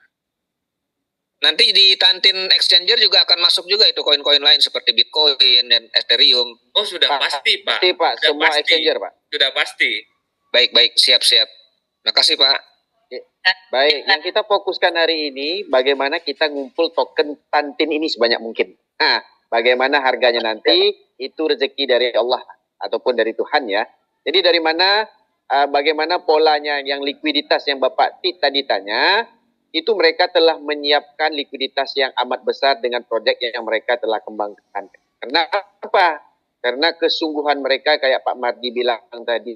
Speaker 10: Nanti di Tantin Exchanger juga akan masuk juga itu koin-koin lain seperti Bitcoin dan Ethereum.
Speaker 2: Oh, sudah pasti, Pak.
Speaker 1: Pasti, Pak.
Speaker 2: Sudah
Speaker 1: Semua
Speaker 2: pasti.
Speaker 1: exchanger, Pak.
Speaker 2: Sudah pasti.
Speaker 10: Baik. Siap. Makasih, Pak.
Speaker 1: Baik, yang kita fokuskan hari ini bagaimana kita ngumpul token Tantin ini sebanyak mungkin. Nah, bagaimana harganya nanti itu rezeki dari Allah ataupun dari Tuhan ya. Jadi dari mana, bagaimana polanya yang likuiditas yang Bapak Tit tadi tanya, itu mereka telah menyiapkan likuiditas yang amat besar dengan proyek yang mereka telah kembangkan. Karena apa? Karena kesungguhan mereka kayak Pak Mardi bilang tadi,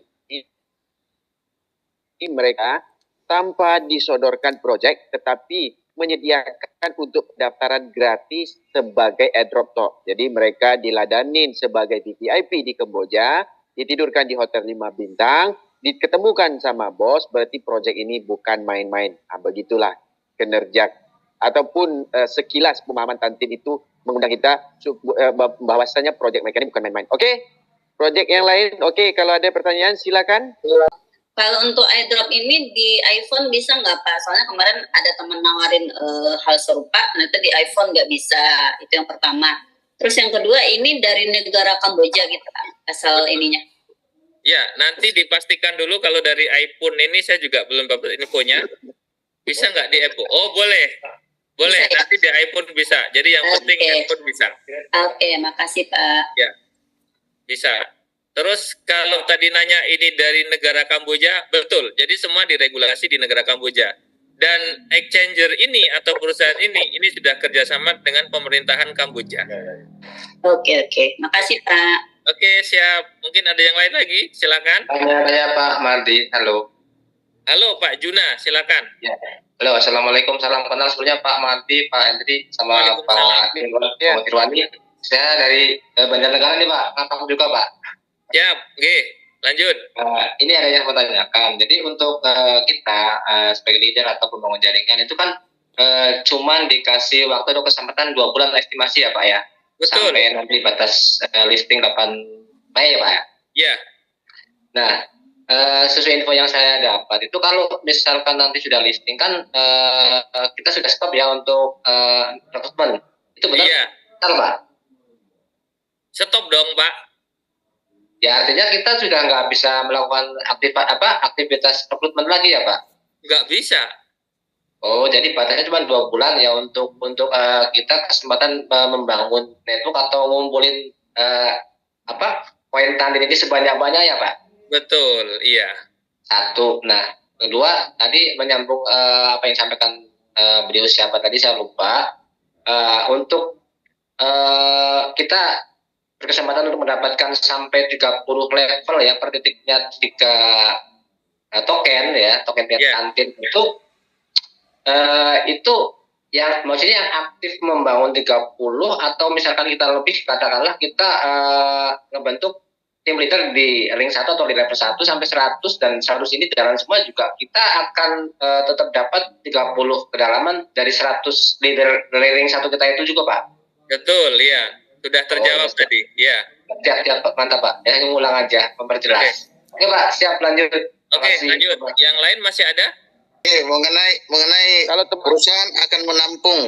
Speaker 1: mereka tanpa disodorkan proyek tetapi menyediakan untuk pendaftaran gratis sebagai airdrop top. Jadi mereka diladanin sebagai VVIP di Kamboja, ditidurkan di hotel 5 bintang, diketemukan sama bos, berarti proyek ini bukan main-main. Begitulah kinerja ataupun sekilas pemahaman Tantin itu mengundang kita bahwasanya proyek mereka ini bukan main-main. Oke? Proyek yang lain, oke, kalau ada pertanyaan silakan.
Speaker 11: Kalau untuk airdrop ini di iPhone bisa nggak Pak? Soalnya kemarin ada teman nawarin hal serupa, ternyata di iPhone nggak bisa. Itu yang pertama. Terus yang kedua ini dari negara Kamboja gitu Pak, asal ininya.
Speaker 2: Ya, nanti dipastikan dulu kalau dari iPhone ini saya juga belum dapat infonya. Bisa nggak di iPhone? Oh, boleh. Boleh, bisa, ya? Nanti di iPhone bisa. Jadi yang penting iPhone bisa.
Speaker 11: Oke, makasih Pak.
Speaker 2: Ya, bisa. Terus kalau tadi nanya ini dari negara Kamboja, betul. Jadi semua diregulasi di negara Kamboja. Dan exchanger ini atau perusahaan ini sudah kerjasama dengan pemerintahan Kamboja.
Speaker 11: Oke. Makasih Pak.
Speaker 2: Oke, siap. Mungkin ada yang lain lagi? Silakan.
Speaker 12: Tanya Pak Mardi. Halo.
Speaker 2: Halo Pak Juna, silakan.
Speaker 12: Ya. Halo, assalamualaikum, salam kenal sebelumnya Pak Mardi, Pak Hendri, sama Pak Irwani. Saya dari Banjarnegara nih Pak, ngakak juga Pak.
Speaker 2: Ya, oke, lanjut.
Speaker 12: Ini ada yang mau tanyakan. Jadi untuk kita sebagai leader atau pembangun jaringan itu kan cuman dikasih waktu atau kesempatan 2 bulan estimasi ya Pak ya.
Speaker 2: Betul.
Speaker 12: Sampai nanti batas listing 8 Mei ya Pak ya.
Speaker 2: Iya.
Speaker 12: Nah, sesuai info yang saya dapat itu kalau misalkan nanti sudah listing kan kita sudah stop ya untuk rekrutmen. Itu benar?
Speaker 2: Iya.
Speaker 12: Benar Pak?
Speaker 2: Stop dong Pak.
Speaker 12: Ya artinya kita sudah nggak bisa melakukan aktivitas rekrutmen lagi ya Pak? Nggak bisa. Oh jadi batasnya cuma 2 bulan ya untuk kita kesempatan membangun network atau ngumpulin poin Tantin ini sebanyak-banyak ya Pak? Betul, iya. Satu. Nah kedua tadi menyambung apa yang disampaikan beliau siapa tadi saya lupa. Untuk kita berkesempatan untuk mendapatkan sampai 30 level ya per titiknya 3 token ya, token Tantin itu yang maksudnya yang aktif membangun 30 atau misalkan kita lebih katakanlah kita ngebentuk tim leader di ring 1 atau di level 1 sampai 100 dan 100 ini jalan semua juga kita akan tetap dapat 30 kedalaman dari 100 leader dari ring 1 kita itu juga Pak. Betul, iya.
Speaker 2: Sudah terjawab tadi. Ya.
Speaker 12: Siap, mantap Pak. Ya, ngulang aja, memperjelas. Oke Pak, siap lanjut.
Speaker 2: Oke, lanjut. Yang lain masih ada?
Speaker 5: Oke, mengenai
Speaker 1: Kalau
Speaker 5: perusahaan akan menampung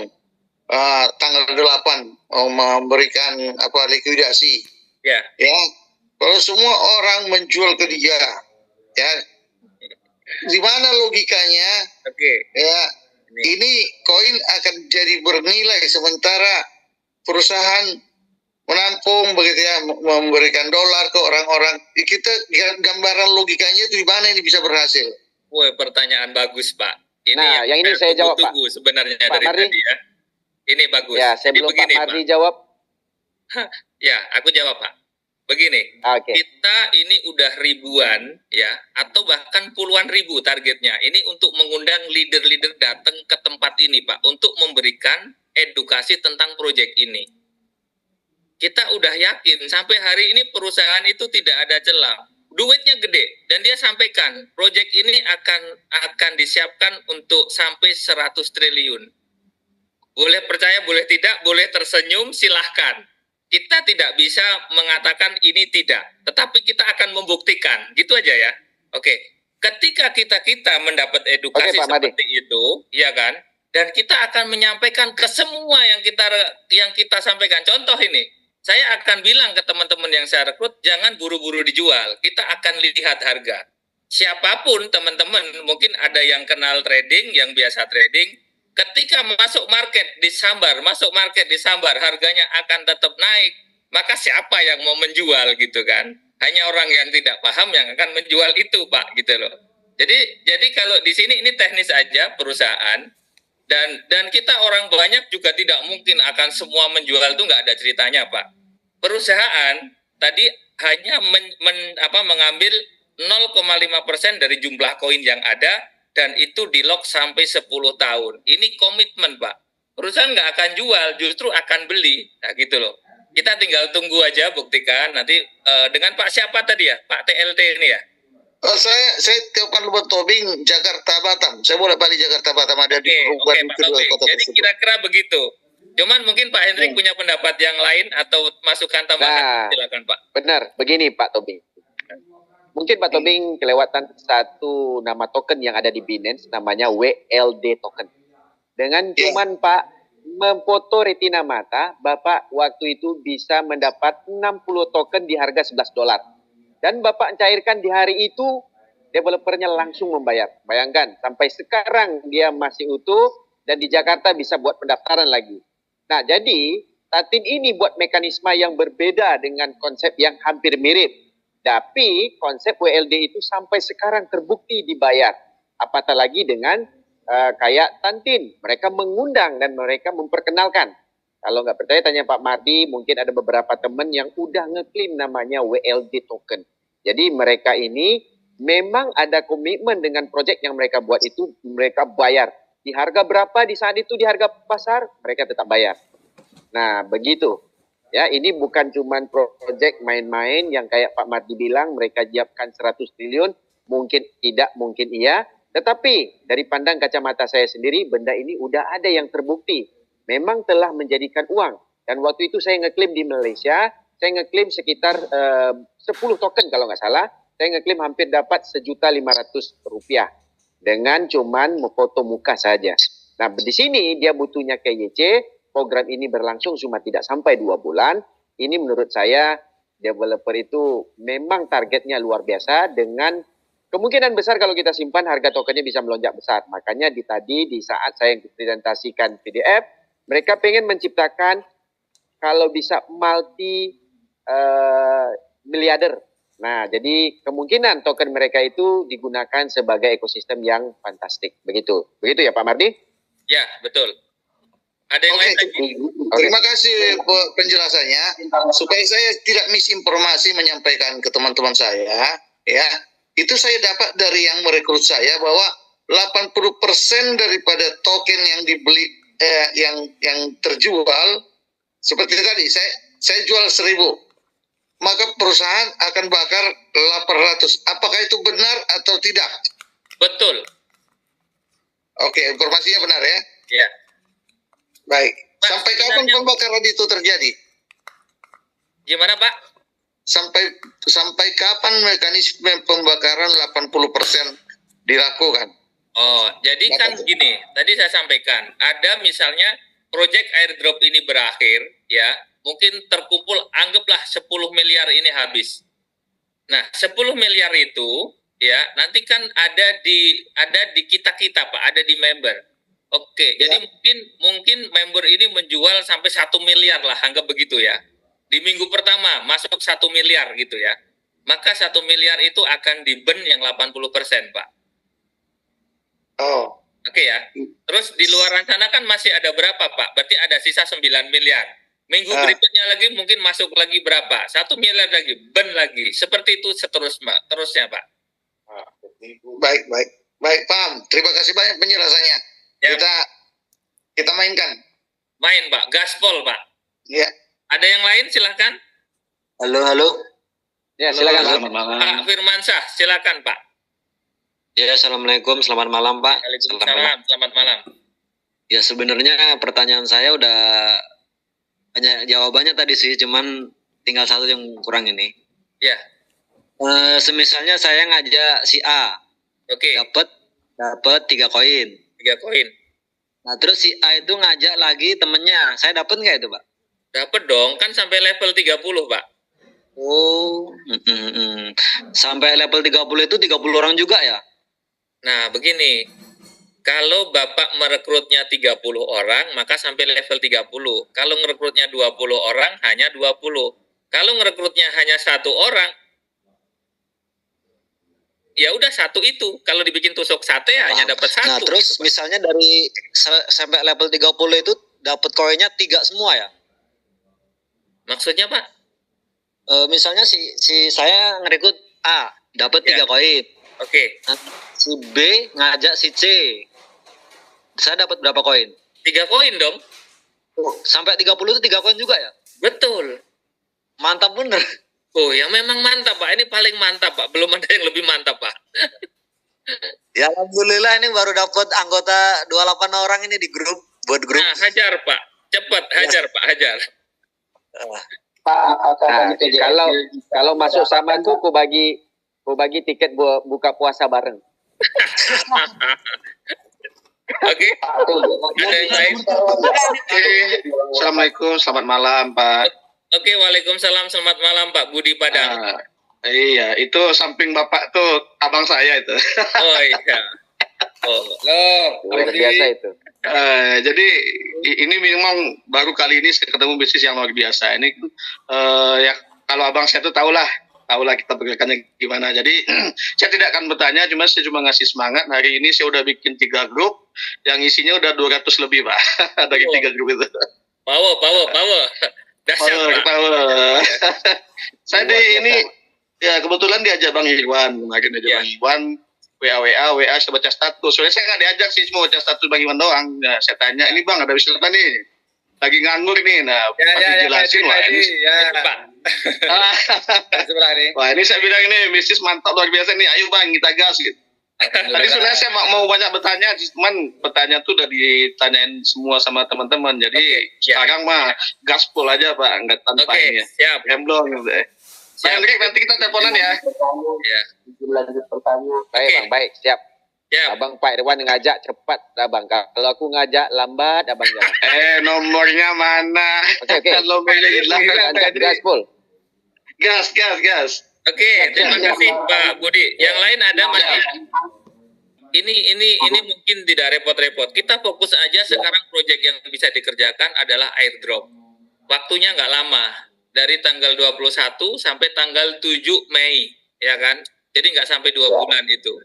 Speaker 5: tanggal 8 memberikan likuidasi.
Speaker 2: Ya.
Speaker 5: Ya, kalau semua orang menjual ke dia, ya, di mana logikanya?
Speaker 2: Oke.
Speaker 5: Ya, ini koin akan jadi bernilai sementara perusahaan menampung begitu ya, memberikan dolar ke orang-orang. Kita gambaran logikanya itu di mana ini bisa berhasil?
Speaker 2: Woi, pertanyaan bagus Pak. Ini
Speaker 1: Nah, yang ini saya jawab Pak.
Speaker 2: Tunggu sebenarnya
Speaker 1: Pak
Speaker 2: dari
Speaker 1: Mardi.
Speaker 2: tadi ya. Ini bagus.
Speaker 1: Ya,
Speaker 2: Jadi
Speaker 1: sebelum
Speaker 2: begini,
Speaker 1: Pak Mardi jawab.
Speaker 2: Ya, aku jawab Pak. Begini, kita ini udah ribuan ya, atau bahkan puluhan ribu targetnya. Ini untuk mengundang leader-leader datang ke tempat ini Pak, untuk memberikan edukasi tentang proyek ini. Kita udah yakin sampai hari ini perusahaan itu tidak ada celah. Duitnya gede, dan dia sampaikan proyek ini akan disiapkan untuk sampai 100 triliun. Boleh percaya, boleh tidak, boleh tersenyum, silahkan. Kita tidak bisa mengatakan ini tidak, tetapi kita akan membuktikan, gitu aja ya. Oke, ketika kita mendapat edukasi seperti itu, ya kan, dan kita akan menyampaikan ke semua yang kita sampaikan. Contoh ini, saya akan bilang ke teman-teman yang saya rekrut, jangan buru-buru dijual. Kita akan lihat harga. Siapapun teman-teman, mungkin ada yang kenal trading, yang biasa trading. Ketika masuk market disambar, harganya akan tetap naik. Maka siapa yang mau menjual gitu kan? Hanya orang yang tidak paham yang akan menjual itu Pak, gitu loh. Jadi kalau di sini ini teknis aja perusahaan. Dan kita orang banyak juga tidak mungkin akan semua menjual itu, nggak ada ceritanya Pak. Perusahaan tadi hanya mengambil 0,5% dari jumlah koin yang ada, dan itu di lock sampai 10 tahun. Ini komitmen Pak. Perusahaan nggak akan jual, justru akan beli. Nah gitu loh. Kita tinggal tunggu aja, buktikan. Nanti dengan Pak siapa tadi ya? Pak TLT ini ya?
Speaker 5: Saya telepon Lubang Tobing, Jakarta Batam. Saya boleh balik Jakarta Batam, ada di perubahan kedua kota
Speaker 2: tersebut. Jadi kira-kira begitu. Cuman mungkin Pak Hendrik punya pendapat yang lain atau masukan tambahan. Silakan Pak.
Speaker 1: Benar, begini Pak Tobing. Mungkin Pak Tobing kelewatan satu nama token yang ada di Binance, namanya WLD token. Dengan cuman Pak memfoto retina mata, Bapak waktu itu bisa mendapat 60 token di harga $11. Dan Bapak cairkan di hari itu, developernya langsung membayar. Bayangkan, sampai sekarang dia masih utuh, dan di Jakarta bisa buat pendaftaran lagi. Nah, jadi Tantin ini buat mekanisme yang berbeda dengan konsep yang hampir mirip. Tapi konsep WLD itu sampai sekarang terbukti dibayar. Apatah lagi dengan kayak Tantin. Mereka mengundang dan mereka memperkenalkan. Kalau nggak percaya tanya Pak Mardi, mungkin ada beberapa teman yang udah ngeklaim namanya WLD token. Jadi mereka ini memang ada komitmen dengan proyek yang mereka buat itu, mereka bayar. Di harga berapa di saat itu, di harga pasar, mereka tetap bayar. Nah, begitu. Ya, ini bukan cuma proyek main-main yang kayak Pak Mardi bilang mereka siapkan 100 triliun, mungkin tidak, mungkin iya. Tetapi dari pandang kacamata saya sendiri, benda ini udah ada yang terbukti. Memang telah menjadikan uang. Dan waktu itu saya ngeklaim di Malaysia, saya ngeklaim sekitar 10 token kalau nggak salah. Saya ngeklaim hampir dapat Rp1.500.000 dengan cuman foto muka saja. Nah, di sini dia butuhnya KYC. Program ini berlangsung cuma tidak sampai 2 bulan. Ini menurut saya developer itu memang targetnya luar biasa dengan kemungkinan besar kalau kita simpan harga tokennya bisa melonjak besar. Makanya di saat saya presentasikan PDF, mereka pengen menciptakan kalau bisa multi miliarder. Nah, jadi kemungkinan token mereka itu digunakan sebagai ekosistem yang fantastik. Begitu ya Pak Mardi?
Speaker 2: Ya, betul. Ada yang lain lagi?
Speaker 5: Terima kasih penjelasannya. Supaya saya tidak misinformasi menyampaikan ke teman-teman saya, ya. Itu saya dapat dari yang merekrut saya bahwa 80% daripada token yang dibeli yang terjual seperti tadi saya jual 1.000. Maka perusahaan akan bakar 800. Apakah itu benar atau tidak?
Speaker 2: Betul.
Speaker 5: Oke, informasinya benar ya?
Speaker 2: Iya.
Speaker 5: Baik. Sampai kapan pembakaran itu terjadi?
Speaker 2: Gimana Pak?
Speaker 13: Sampai kapan mekanisme pembakaran 80% dilakukan?
Speaker 2: Oh, jadi kan gini, tadi saya sampaikan, ada misalnya proyek airdrop ini berakhir, ya, mungkin terkumpul, anggaplah 10 miliar ini habis. Nah, 10 miliar itu, ya, nanti kan ada di kita-kita Pak, ada di member. Oke, jadi mungkin member ini menjual sampai 1 miliar lah, anggap begitu ya. Di minggu pertama masuk 1 miliar gitu ya. Maka 1 miliar itu akan di-burn yang 80% Pak.
Speaker 13: Oh.
Speaker 2: Oke ya. Terus di luar sana kan masih ada berapa Pak? Berarti ada sisa 9 miliar. Minggu berikutnya lagi mungkin masuk lagi berapa? 1 miliar lagi, burn lagi. Seperti itu terusnya Pak.
Speaker 13: Baik, paham. Terima kasih banyak penjelasannya.
Speaker 2: Ya.
Speaker 13: Kita mainkan.
Speaker 2: Main Pak, gaspol Pak.
Speaker 13: Ya.
Speaker 2: Ada yang lain silahkan.
Speaker 14: Halo.
Speaker 1: Ya, silakan.
Speaker 14: Selamat malam.
Speaker 2: Pak Firmansyah, silakan Pak.
Speaker 14: Ya, assalamualaikum, selamat malam Pak.
Speaker 2: Selamat malam.
Speaker 14: Ya, sebenarnya pertanyaan saya udah banyak jawabannya tadi sih, cuman tinggal satu yang kurang ini.
Speaker 2: Ya.
Speaker 14: Semisalnya saya ngajak si A,
Speaker 2: Oke.
Speaker 14: dapat 3 koin.
Speaker 2: 3 koin.
Speaker 14: Nah, terus si A itu ngajak lagi temennya, saya dapat nggak itu Pak?
Speaker 2: Dapat dong, kan sampai level 30 Pak.
Speaker 14: Oh, sampai level 30 itu 30 orang juga ya?
Speaker 2: Nah, begini. Kalau Bapak merekrutnya 30 orang, maka sampai level 30. Kalau merekrutnya 20 orang, hanya 20. Kalau merekrutnya hanya 1 orang, ya udah 1 itu. Kalau dibikin tusuk sate hanya dapat 1.
Speaker 14: Nah, terus
Speaker 2: gitu,
Speaker 14: misalnya dari sampai level 30 itu dapat koinnya 3 semua ya?
Speaker 2: Maksudnya Pak?
Speaker 14: Misalnya si saya ngerekrut A, dapat 3 koin.
Speaker 2: Oke.
Speaker 14: Nah, si B ngajak si C. Saya dapat berapa koin?
Speaker 2: 3 koin dong.
Speaker 14: Sampai 30 itu 3 koin juga ya?
Speaker 2: Betul.
Speaker 14: Mantap bener.
Speaker 2: Oh ya memang mantap Pak. Ini paling mantap Pak. Belum ada yang lebih mantap Pak.
Speaker 14: Ya alhamdulillah ini baru dapat anggota 28 orang ini di grup, buat grup.
Speaker 2: Nah, hajar Pak. Cepat hajar Pak, hajar.
Speaker 1: Nah, kalau masuk sama tuh ku bagi tiket buka puasa bareng.
Speaker 2: Oke. Ada yang lain?
Speaker 13: Assalamualaikum, selamat malam Pak.
Speaker 2: Oke, waalaikumsalam, selamat malam Pak Budi Padang.
Speaker 13: Iya, itu samping Bapak tuh abang saya itu.
Speaker 2: Oh iya. Oh,
Speaker 1: luar biasa itu.
Speaker 13: Jadi ini memang baru kali ini saya ketemu bisnis yang luar biasa. Ini ya kalau abang saya tuh tahulah kita pergerakannya gimana. Jadi saya tidak akan bertanya, saya cuma ngasih semangat. Hari ini saya udah bikin 3 grup yang isinya udah 200 lebih Pak dari 3 grup itu.
Speaker 2: Power. Dahsyat Pak.
Speaker 13: Saya ini ya kebetulan diajak Bang Irwan, kemarin diajak Bang Irwan. WA, saya baca status. Soalnya saya nggak diajak sih, cuma baca status Bang Iwan doang. Nah, saya tanya, ini Bang ada bisnis apa nih? Lagi nganggur nih. Nah, pas dijelasin, wah ini.
Speaker 2: Pak.
Speaker 13: Wah ini saya bilang ini bisnis mantap luar biasa nih. Ayo Bang, kita gas gitu. Tadi sebenarnya saya mau banyak bertanya, cuman bertanya tuh udah ditanyain semua sama teman-teman. Jadi sekarang mah gaspol aja Pak, nggak tanpa ini.
Speaker 2: Siap.
Speaker 13: Gemblong gitu. Pak Hendrik, nanti kita teleponan ya.
Speaker 2: Ya.
Speaker 5: Lanjut pertanyaan.
Speaker 1: Baik Bang, baik, siap. Abang Pak Irwan ngajak cepat Abang. Kalau aku ngajak lambat Abang jangan.
Speaker 13: Nomornya mana?
Speaker 1: Oke.
Speaker 13: Nomornya hilang.
Speaker 1: Gaspol.
Speaker 13: Gas.
Speaker 2: Oke, terima kasih Pak Budi. Yang lain ada masih? Ini mungkin tidak repot-repot. Kita fokus aja sekarang proyek yang bisa dikerjakan adalah airdrop. Waktunya nggak lama. Dari tanggal 21 sampai tanggal 7 Mei, ya kan? Jadi nggak sampai 2 bulan itu.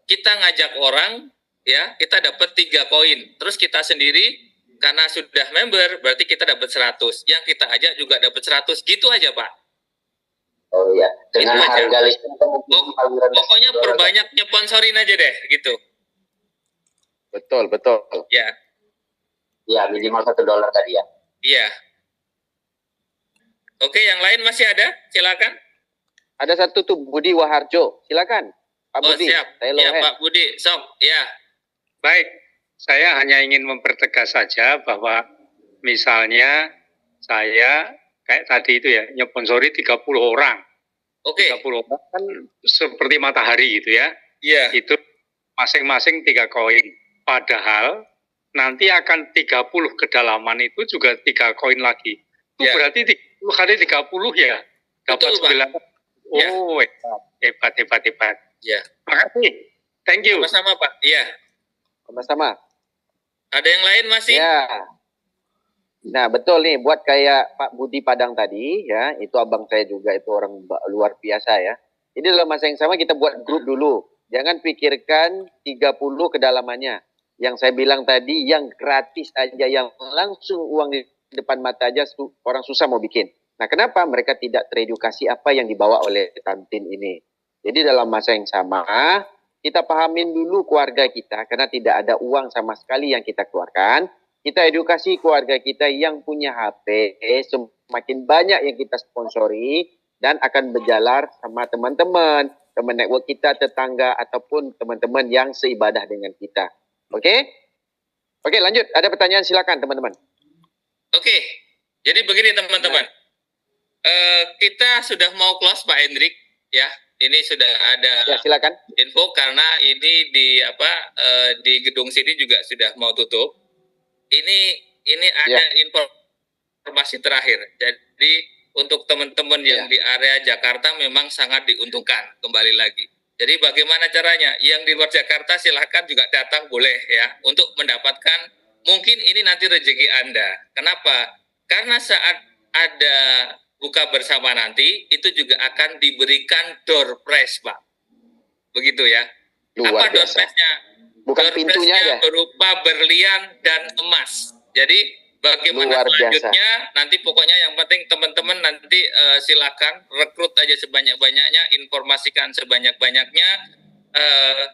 Speaker 2: Kita ngajak orang, ya, kita dapat 3 koin. Terus kita sendiri, karena sudah member, berarti kita dapat 100. Yang kita ajak juga dapat 100. Gitu aja, Pak.
Speaker 12: Oh iya, dengan harga listrik
Speaker 2: pokoknya perbanyak nyeponsorin aja deh, gitu.
Speaker 1: Betul.
Speaker 2: Ya.
Speaker 12: Ya, minimal $1 tadi ya.
Speaker 2: Iya. Oke, yang lain masih ada? Silakan.
Speaker 1: Ada satu tuh Budi Waharjo. Silakan. Pak Budi.
Speaker 2: Siap. Ya, Pak Budi. Sok. Ya.
Speaker 3: Baik. Saya hanya ingin mempertegas saja bahwa misalnya saya kayak tadi itu ya, nyponsori 30 orang.
Speaker 2: Oke.
Speaker 3: 30 orang kan seperti matahari gitu ya.
Speaker 2: Iya.
Speaker 3: Itu masing-masing 3 koin. Padahal nanti akan 30 kedalaman itu juga 3 koin lagi. Itu berarti 30 kali 30 ya. Dapat 9. Oh, hebat.
Speaker 2: Ya.
Speaker 3: Makasih. Thank you.
Speaker 2: Sama-sama, Pak. Iya.
Speaker 1: Sama-sama.
Speaker 2: Ada yang lain masih?
Speaker 1: Ya. Nah, betul nih, buat kayak Pak Budi Padang tadi, ya, itu abang saya juga, itu orang luar biasa ya. Jadi dalam masa yang sama kita buat grup dulu. Jangan pikirkan 30 kedalamannya. Yang saya bilang tadi, yang gratis aja, yang langsung uang di depan mata aja, orang susah mau bikin. Nah, kenapa mereka tidak teredukasi apa yang dibawa oleh Tantin ini? Jadi dalam masa yang sama, kita pahamin dulu keluarga kita, karena tidak ada uang sama sekali yang kita keluarkan. Kita edukasi keluarga kita yang punya HP, semakin banyak yang kita sponsori, dan akan berjalan sama teman-teman, teman network kita, tetangga, ataupun teman-teman yang seibadah dengan kita. Oke? Oke, lanjut. Ada pertanyaan, silakan teman-teman.
Speaker 2: Oke, jadi begini teman-teman. Kita sudah mau close Pak Hendrik, ya. Ini sudah ada
Speaker 1: silakan.
Speaker 2: Info karena ini di gedung sini juga sudah mau tutup. Ini ada informasi terakhir. Jadi untuk teman-teman yang di area Jakarta memang sangat diuntungkan kembali lagi. Jadi bagaimana caranya? Yang di luar Jakarta silahkan juga datang boleh ya untuk mendapatkan mungkin ini nanti rezeki Anda. Kenapa? Karena saat ada buka bersama nanti itu juga akan diberikan door prize, Pak. Begitu ya.
Speaker 1: Luar
Speaker 2: door
Speaker 1: biasa.
Speaker 2: prize-nya?
Speaker 1: Bukan
Speaker 2: Door
Speaker 1: pintunya
Speaker 2: prize-nya
Speaker 1: aja.
Speaker 2: berupa berlian dan emas. Jadi bagaimana
Speaker 1: Luar
Speaker 2: selanjutnya nanti pokoknya yang penting teman-teman nanti silakan rekrut aja sebanyak-banyaknya, informasikan sebanyak-banyaknya.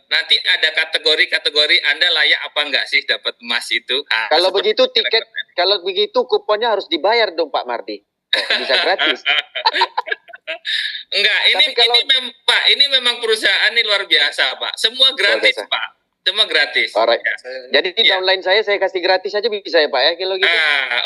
Speaker 2: Nanti ada kategori Anda layak apa enggak sih dapat emas itu. Nah,
Speaker 1: kalau begitu tiket, kalau begitu kuponnya harus dibayar dong Pak Mardi. Bisa gratis.
Speaker 2: Enggak, Pak, ini memang perusahaan ini luar biasa, Pak. Semua gratis, Pak. Semua gratis.
Speaker 1: Alright. Jadi di downline saya kasih gratis aja bisa ya Pak ya kalau gitu.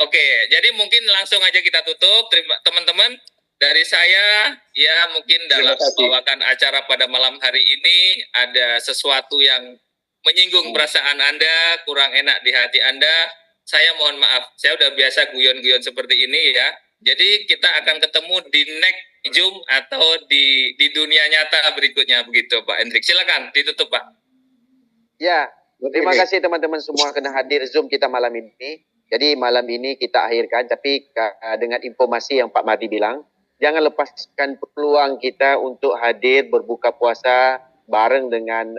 Speaker 2: Oke. Jadi mungkin langsung aja kita tutup. Teman-teman, dari saya ya mungkin dalam membawakan acara pada malam hari ini ada sesuatu yang menyinggung perasaan Anda, kurang enak di hati Anda. Saya mohon maaf. Saya udah biasa guyon-guyon seperti ini ya. Jadi kita akan ketemu di next Zoom atau di dunia nyata berikutnya begitu Pak Hendrik. Silakan ditutup Pak.
Speaker 1: Ya, terima kasih teman-teman semua kena hadir Zoom kita malam ini. Jadi malam ini kita akhirkan, tapi dengan informasi yang Pak Mardi bilang, jangan lepaskan peluang kita untuk hadir berbuka puasa bareng dengan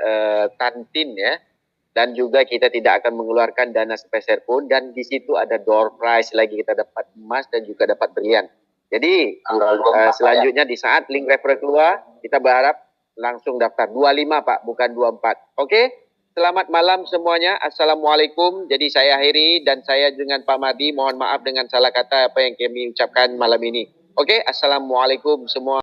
Speaker 1: Tantin ya. Dan juga kita tidak akan mengeluarkan dana sepeser pun, dan di situ ada door prize lagi, kita dapat emas dan juga dapat berlian. Jadi selanjutnya di saat link referral keluar, kita berharap langsung daftar 25 Pak, bukan 24. Oke? Selamat malam semuanya. Assalamualaikum. Jadi saya akhiri dan saya dengan Pak Mardi mohon maaf dengan salah kata apa yang kami ucapkan malam ini. Oke? Assalamualaikum semua.